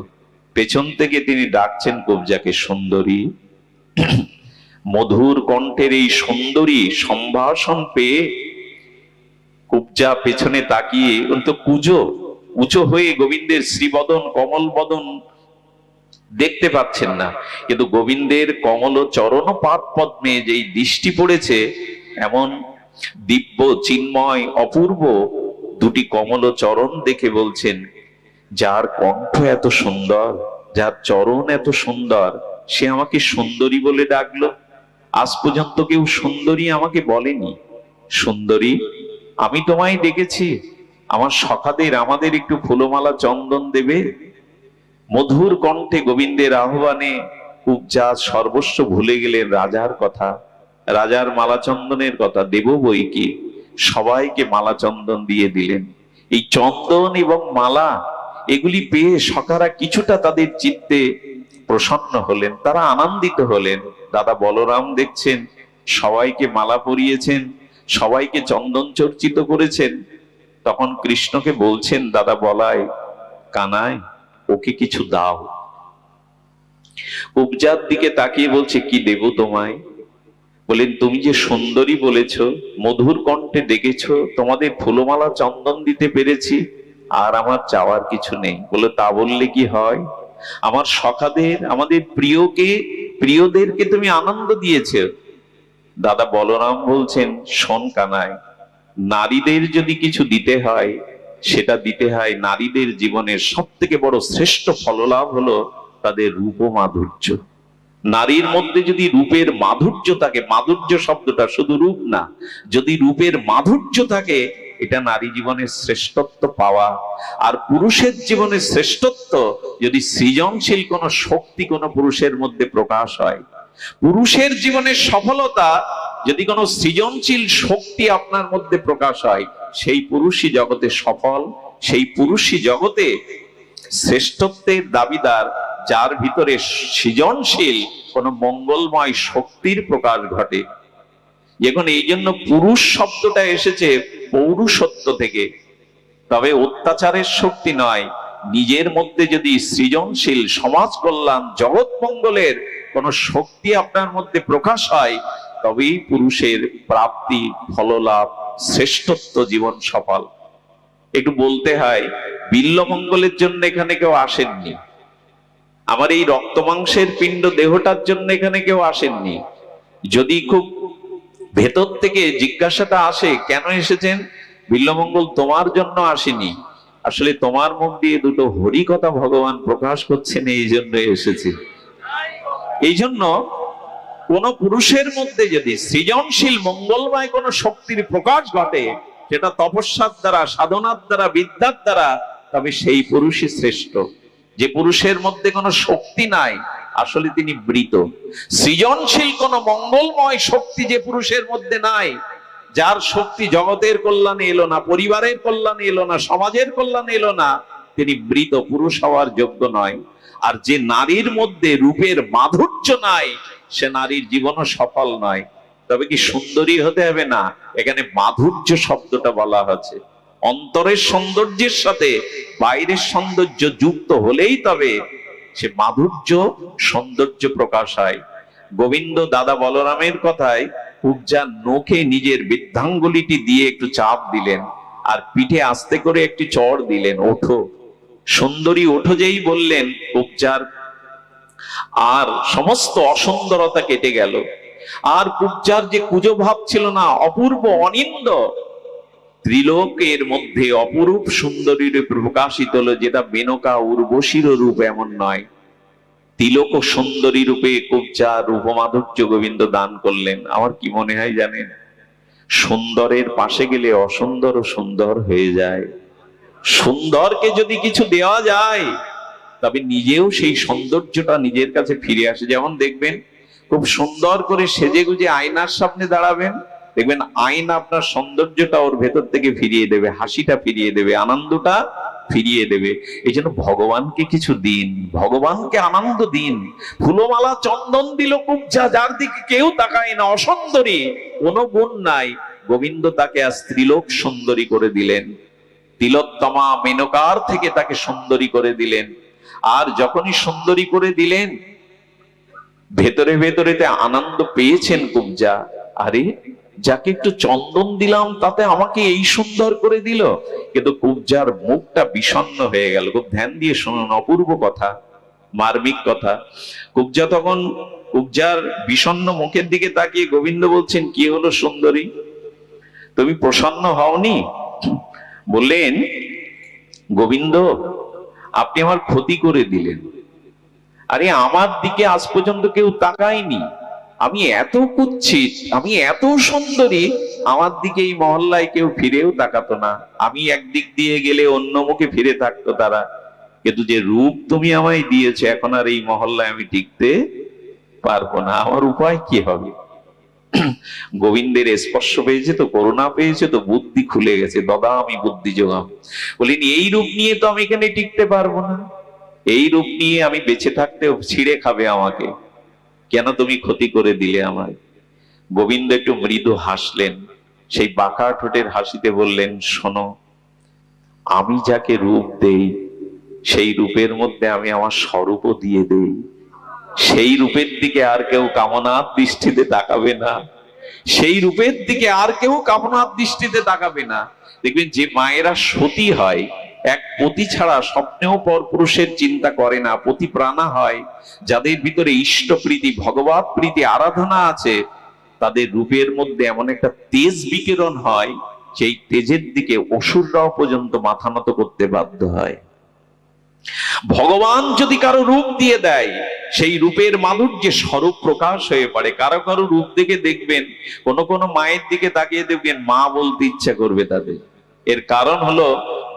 পেছন থেকে তিনি ডাকছেন কুবজাকে, সুন্দরী। মধুর কণ্ঠের এই সুন্দরী সম্ভাষণ পেয়ে কুবজা পেছনে তাকিয়ে, তো কুজো উঁচু হয়ে গোবিন্দের শ্রীবদন কমল বদন দেখতে পাচ্ছেন না, কিন্তু গোবিন্দের কমল চরণ পাদ পদ্মে যেই দৃষ্টি পড়েছে, এমন দিব্য চিন্ময় অপূর্ব দুটি কমল চরণ দেখে বলছেন, যার কণ্ঠ এত সুন্দর, যার চরণ এত সুন্দর, সে আমাকে সুন্দরী বলে ডাকলো। আজ পর্যন্ত কেউ সুন্দরী আমাকে বলেনি। সুন্দরী, আমি তোমায় ডেকেছি, আমার সখাদের আমাদের একটু ফুলমালা চন্দন দেবে। মধুর কণ্ঠে গোবিন্দের আহ্বানে কুবজা সর্বস্ব ভুলে গেলেন রাজার কথা, রাজার মালা চন্দনের কথা। দেব বই কি, সবাইকে মালা চন্দন দিয়ে দিলেন। এই চন্দন এবং মালা এগুলি পেয়ে সখারা কিছুটা তাদের চিত্তে প্রসন্ন হলেন, তারা আনন্দিত হলেন। দাদা বলরাম দেখছেন সবাইকে মালা পরিয়েছেন, সবাইকে চন্দন চর্চিত করেছেন। তখন কৃষ্ণকে বলছেন, দাদা বলাই, কানাই, ওকে কিছু দাও। কুবজার দিকে তাকিয়ে বলছে, কি দেব তোমায়? বলেন, তুমি যে সুন্দরী বলেছ, মধুর কণ্ঠে ডেকেছ, তোমাদের ফুলমালা চন্দন দিতে পেরেছি, আর আমার চাওয়ার কিছু নেই। বলে, তা বললে কি হয়? আমার সখাদের, আমাদের প্রিয়দেরকে তুমি আনন্দ দিয়েছে। দাদা বলরাম বলছেন, শোন কানাই, নারীদের যদি কিছু দিতে হয়, সেটা দিতে হয় নারীদের জীবনের সব থেকে বড় শ্রেষ্ঠ ফললাভ হলো তাদের রূপ মাধুর্য। নারীর মধ্যে যদি রূপের মাধুর্য থাকে, মাধুর্য শব্দটা শুধু রূপ না, যদি রূপের মাধুর্য থাকে, এটা নারী জীবনের শ্রেষ্ঠত্ব পাওয়া। আর পুরুষের জীবনের শ্রেষ্ঠত্ব যদি সৃজনশীল কোন শক্তি কোন পুরুষের মধ্যে প্রকাশ হয়। পুরুষের জীবনের সফলতা যদি কোনো সৃজনশীল শক্তি আপনার মধ্যে প্রকাশ হয়, সেই পুরুষই জগতে সফল, সেই পুরুষই জগতে শ্রেষ্ঠত্বের দাবিদার, যার ভিতরে সৃজনশীল কোন মঙ্গলময় শক্তির প্রকাশ ঘটে। এখন এই জন্য পুরুষ শব্দটা এসেছে পৌরুষত্ব থেকে, তবে অত্যাচারের শক্তি নয়। নিজের মধ্যে যদি সৃজনশীল সমাজ কল্যাণ জগৎ মঙ্গলের কোন শক্তি আপনার মধ্যে প্রকাশ হয়, তবেই পুরুষের প্রাপ্তি, ফললাভ, শ্রেষ্ঠত্ব, জীবন সফল। একটু বলতে হয়, বিল্লমঙ্গলের জন্য এখানে কেউ আসেননি, আমার এই রক্ত মাংসের পিণ্ড দেহটার জন্য এখানে কেউ আসেননি। যদি খুব ভেতর থেকে জিজ্ঞাসাটা আসে, কেন এসেছেন? বিল্লমঙ্গল তোমার জন্য আসেনি, আসলে তোমার মুখ দিয়ে দুটো হরি কথা ভগবান প্রকাশ করছেন, এই জন্য এসেছে। এই জন্য কোন পুরুষের মধ্যে যদি সৃজনশীল মঙ্গলময় কোন শক্তির প্রকাশ ঘটে, সেটা তপস্যার দ্বারা, সাধনার দ্বারা, বিদ্যার দ্বারা, তবে সেই পুরুষই শ্রেষ্ঠ। যে পুরুষের মধ্যে কোনো শক্তি নাই, আসলে তিনি মৃত। সৃজনশীল কোন মঙ্গলময় শক্তি যে পুরুষের মধ্যে নাই, যার শক্তি জগতের কল্যাণে এলো না, পরিবারের কল্যাণে এলো না, সমাজের কল্যাণে এলো না, তিনি মৃত, পুরুষ হওয়ার যোগ্য নয়। আর যে নারীর মধ্যে রূপের মাধুর্য নাই, সে নারীর জীবনও সফল নয়। তবে কি সুন্দরী হতে হবে না, এখানে মাধুর্য শব্দটা বলা হচ্ছে। অন্তরের সৌন্দর্যের সাথে বাইরের সৌন্দর্য যুক্ত হলেই তবে সে মাধুর্য সৌন্দর্য প্রকাশ হয়। গোবিন্দ দাদা বলরামের কথায় কুবজা নোখে নিজের বৃদ্ধাঙ্গুলিটি দিয়ে একটু চাপ দিলেন, আর পিঠে আস্তে করে একটি চড় দিলেন, ওঠো সুন্দরী, ওঠো। যেই বললেন, কুবজার আর সমস্ত অসুন্দরতা কেটে গেল। আর কুবজার যে কুজো ভাব ছিল না, অপূর্ব অনিন্দ, ত্রিলোকের মধ্যে অপরূপ সুন্দরী রূপে প্রকাশিত হলো, যেটা মেনকা উর্বশীর রূপ এমন নয়। তিলক সুন্দরী রূপে কুবজা রূপমাধুর্য গোবিন্দ দান করলেন। আমার কি মনে হয় জানেন, সুন্দরের পাশে গেলে অসুন্দর সুন্দর হয়ে যায়। সুন্দরকে যদি কিছু দেওয়া যায়, তবে নিজেও সেই সৌন্দর্যটা নিজের কাছে ফিরে আসে। যেমন দেখবেন, খুব সুন্দর করে সেজে গুজে আয়নার সামনে দাঁড়াবেন, দেখবেন আয়না আপনার সৌন্দর্যটা ওর ভেতর থেকে ফিরিয়ে দেবে, হাসিটা ফিরিয়ে দেবে, আনন্দটা ফিরিয়ে দেবে। এই জন্য ভগবানকে কিছু দিন, ভগবানকে আনন্দ দিন। ফুলমালা চন্দন দিল কুবজা, যার দিকে কেউ তাকায় না, অসুন্দরী, কোনো গুণ নাই, গোবিন্দ তাকে আজ ত্রিলোক সুন্দরী করে দিলেন। তিলোত্তমা মেনকার থেকে তাকে সুন্দরী করে দিলেন। আর যখনই সুন্দরী করে দিলেন, ভেতরে ভেতরেতে আনন্দ পেয়েছেন কুব্জা। আরে, যাকে একটু চন্দন দিলাম তাতে আমাকে এই সুন্দর করে দিল। কিন্তু কুব্জার মুখটা বিষণ্ণ হয়ে গেল। খুব ধ্যান দিয়ে শুনুন, অপূর্ব কথা, মার্মিক কথা। কুব্জার বিষণ্ণ মুখের দিকে তাকিয়ে গোবিন্দ বলছেন, কি হলো সুন্দরী, তুমি প্রসন্ন হওনি? বললেন, গোবিন্দ, আপনি আমার ক্ষতি করে দিলেন। আরে, আমার দিকে আজ পর্যন্ত কেউ তাকায়নি। আমি এত কুৎসিত, আমি এত সুন্দরী, আমার দিকে এই মহল্লায় কেউ ফিরেও তাকাতো না। আমি একদিক দিয়ে গেলে অন্য মুখে ফিরে থাকতো তারা। কিন্তু যে রূপ তুমি আমায় দিয়েছো, এখন আর এই মহল্লায় আমি টিকতে পারবো না। আমার উপায় কি হবে? গোবিন্দের স্পর্শ পেয়েছে তো, করুণা পেয়েছে তো, বুদ্ধি খুলে গেছে। দাদা, আমি বুদ্ধি যোগাম। বলিনি, এই রূপ নিয়ে তো আমি এখানে টিকতে পারবো না। এই রূপ নিয়ে আমি বেঁচে থাকতেও ছিঁড়ে খাবে আমাকে। কেন তুমি ক্ষতি করে দিলে আমায়? গোবিন্দ একটু মৃদু হাসলেন, সেই বাঁকা ঠোঁটের হাসিতে বললেন, শোনো, আমি যাকে রূপ দেই সেই রূপের মধ্যে আমি আমার স্বরূপও দিয়ে দেই। সেই রূপের দিকে আর কেউ কামনার দৃষ্টিতে তাকাবে না। সেই রূপের দিকে আর কেউ কামনার দৃষ্টিতে তাকাবে না। দেখবেন, যে মায়েরা সতী হয়, এক পতি ছাড়া স্বপ্নেও পরপুরুষের চিন্তা করে না, পতি প্রাণা হয়, যাদের ভিতরে ইষ্ট প্রীতি, ভগবত প্রীতি, আরাধনা আছে, তাদের রূপের মধ্যে এমন একটা তেজ বিকিরণ হয়, সেই তেজের দিকে অসুররাও পর্যন্ত মাথা নত করতে বাধ্য হয়। ভগবান যদি কারো রূপ দিয়ে দেয়, সেই রূপের মাধুর্যে স্বরূপ প্রকাশ হয়ে পড়ে। কারো কারো রূপ দেখে দেখবেন, কোন কোন মায়ের দিকে তাকিয়ে দেখবেন মা বলতে ইচ্ছা করবে তাদের। এর কারণ হলো,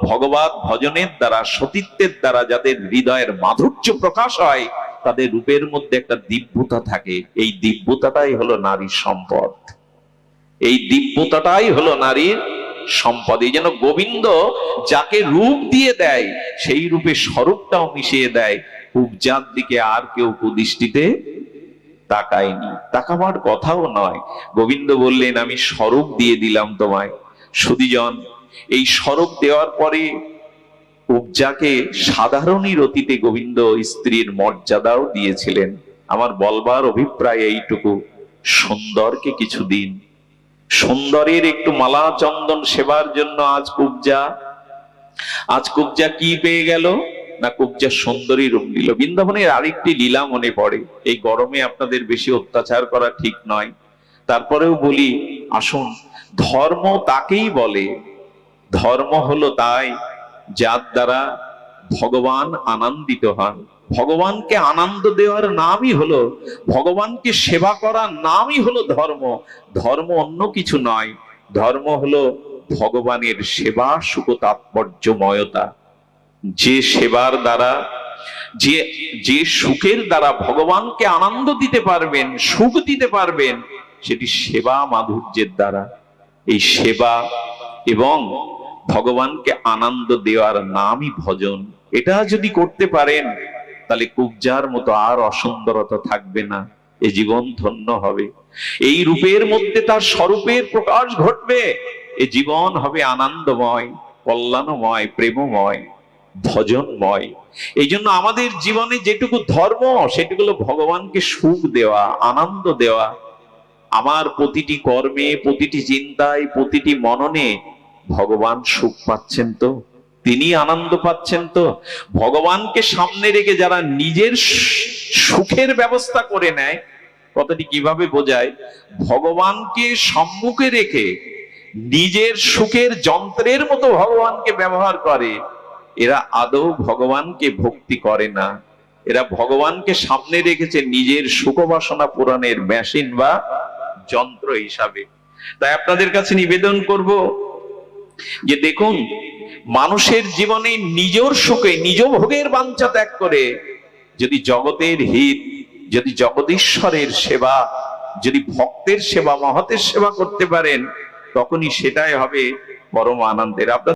ভগবত ভজনের দ্বারা, সতীত্বের দ্বারা যাদের হৃদয়ের মাধুর্য প্রকাশ হয়, তাদের রূপের মধ্যে একটা দিব্যতা থাকে। এই দিব্যতাটাই হলো নারীর সম্পদ। এই দিব্যতাটাই হলো নারীর সম্পদ। এই জন্য গোবিন্দ যাকে রূপ দিয়ে দেয়, সেই রূপে স্বরূপটাও মিশিয়ে দেয়। কুব্জার দিকে আর কেউ কুদৃষ্টিতে তাকায়নি, তাকাবার কথাও নয়। গোবিন্দ বললেন, আমি স্বরূপ দিয়ে দিলাম তোমায়। সুধীজন, এই স্বরূপ দেওয়ার পরে কুব্জাকে সাধারণই রতিতে গোবিন্দ স্ত্রীর মর্যাদাও দিয়েছিলেন। আমার বলবার অভিপ্রায় এইটুকু, সুন্দরকে কিছু দিন, সুন্দরের একটু মালা চন্দন সেবার জন্য আজ কুব্জা কি পেয়ে গেল না, কুব্জা সুন্দরী রূপ দিল। বৃন্দাবনের আরেকটি লীলা মনে পড়ে। এই গরমে আপনাদের বেশি অত্যাচার করা ঠিক নয়, তারপরেও বলি, আসুন। ধর্ম তাকেই বলে, ধর্ম হলো তাই যার দ্বারা ভগবান আনন্দিত হন। ভগবানকে আনন্দ দেওয়ার নামই হলো, ভগবানকে সেবা করার নামই হলো ধর্ম। ধর্ম অন্য কিছু নয়। ধর্ম হলো ভগবানের সেবা, সুখ, তাৎপর্যময়তা। যে সেবার দ্বারা, যে সুখের দ্বারা ভগবানকে আনন্দ দিতে পারবেন, সুখ দিতে পারবেন, সেটি সেবা মাধুর্যের দ্বারা। এই সেবা এবং ভগবানকে আনন্দ দেওয়ার নামই ভজন। এটা যদি করতে পারেন, তাহলে কুব্জার মতো আর অসুন্দরতা থাকবে না। এ জীবন ধন্য হবে। এই রূপের মধ্যে তার স্বরূপের প্রকাশ ঘটবে। এ জীবন হবে আনন্দময়, কল্যাণময়, প্রেমময়, ভজনময়। এই জন্য আমাদের জীবনে যেটুকু ধর্ম, সেটুকু হলো ভগবানকে সুখ দেওয়া, আনন্দ দেওয়া। আমার প্রতিটি কর্মে, প্রতিটি চিন্তায়, প্রতিটি মননে ভগবান সুখ পাচ্ছেন তো, তিনি আনন্দ পাচ্ছেন তো। ভগবানকে সামনে রেখে যারা নিজের সুখের ব্যবস্থা করে নেয়, কথাটি কিভাবে বোঝায়? ভগবানকে সম্মুখে রেখে নিজের সুখের যন্ত্রের মতো ভগবানকে ব্যবহার করে, এরা আদৌ ভগবানকে ভক্তি করে না। এরা ভগবানকে সামনে রেখেছে নিজের সুখ বাসনা পূরণের মেশিন বা যন্ত্র হিসাবে। তাই আপনাদের কাছে নিবেদন করব যে দেখুন, মানুষের জীবনে নিজের সুখে, নিজ ভোগের বাঞ্ছা ত্যাগ করে যদি জগতের হিত, যদি জগদীশ্বরের সেবা, যদি ভক্তের সেবা, মহতের সেবা করতে পারেন, তখনই সেটাই হবে পরম আনন্দের। আপনার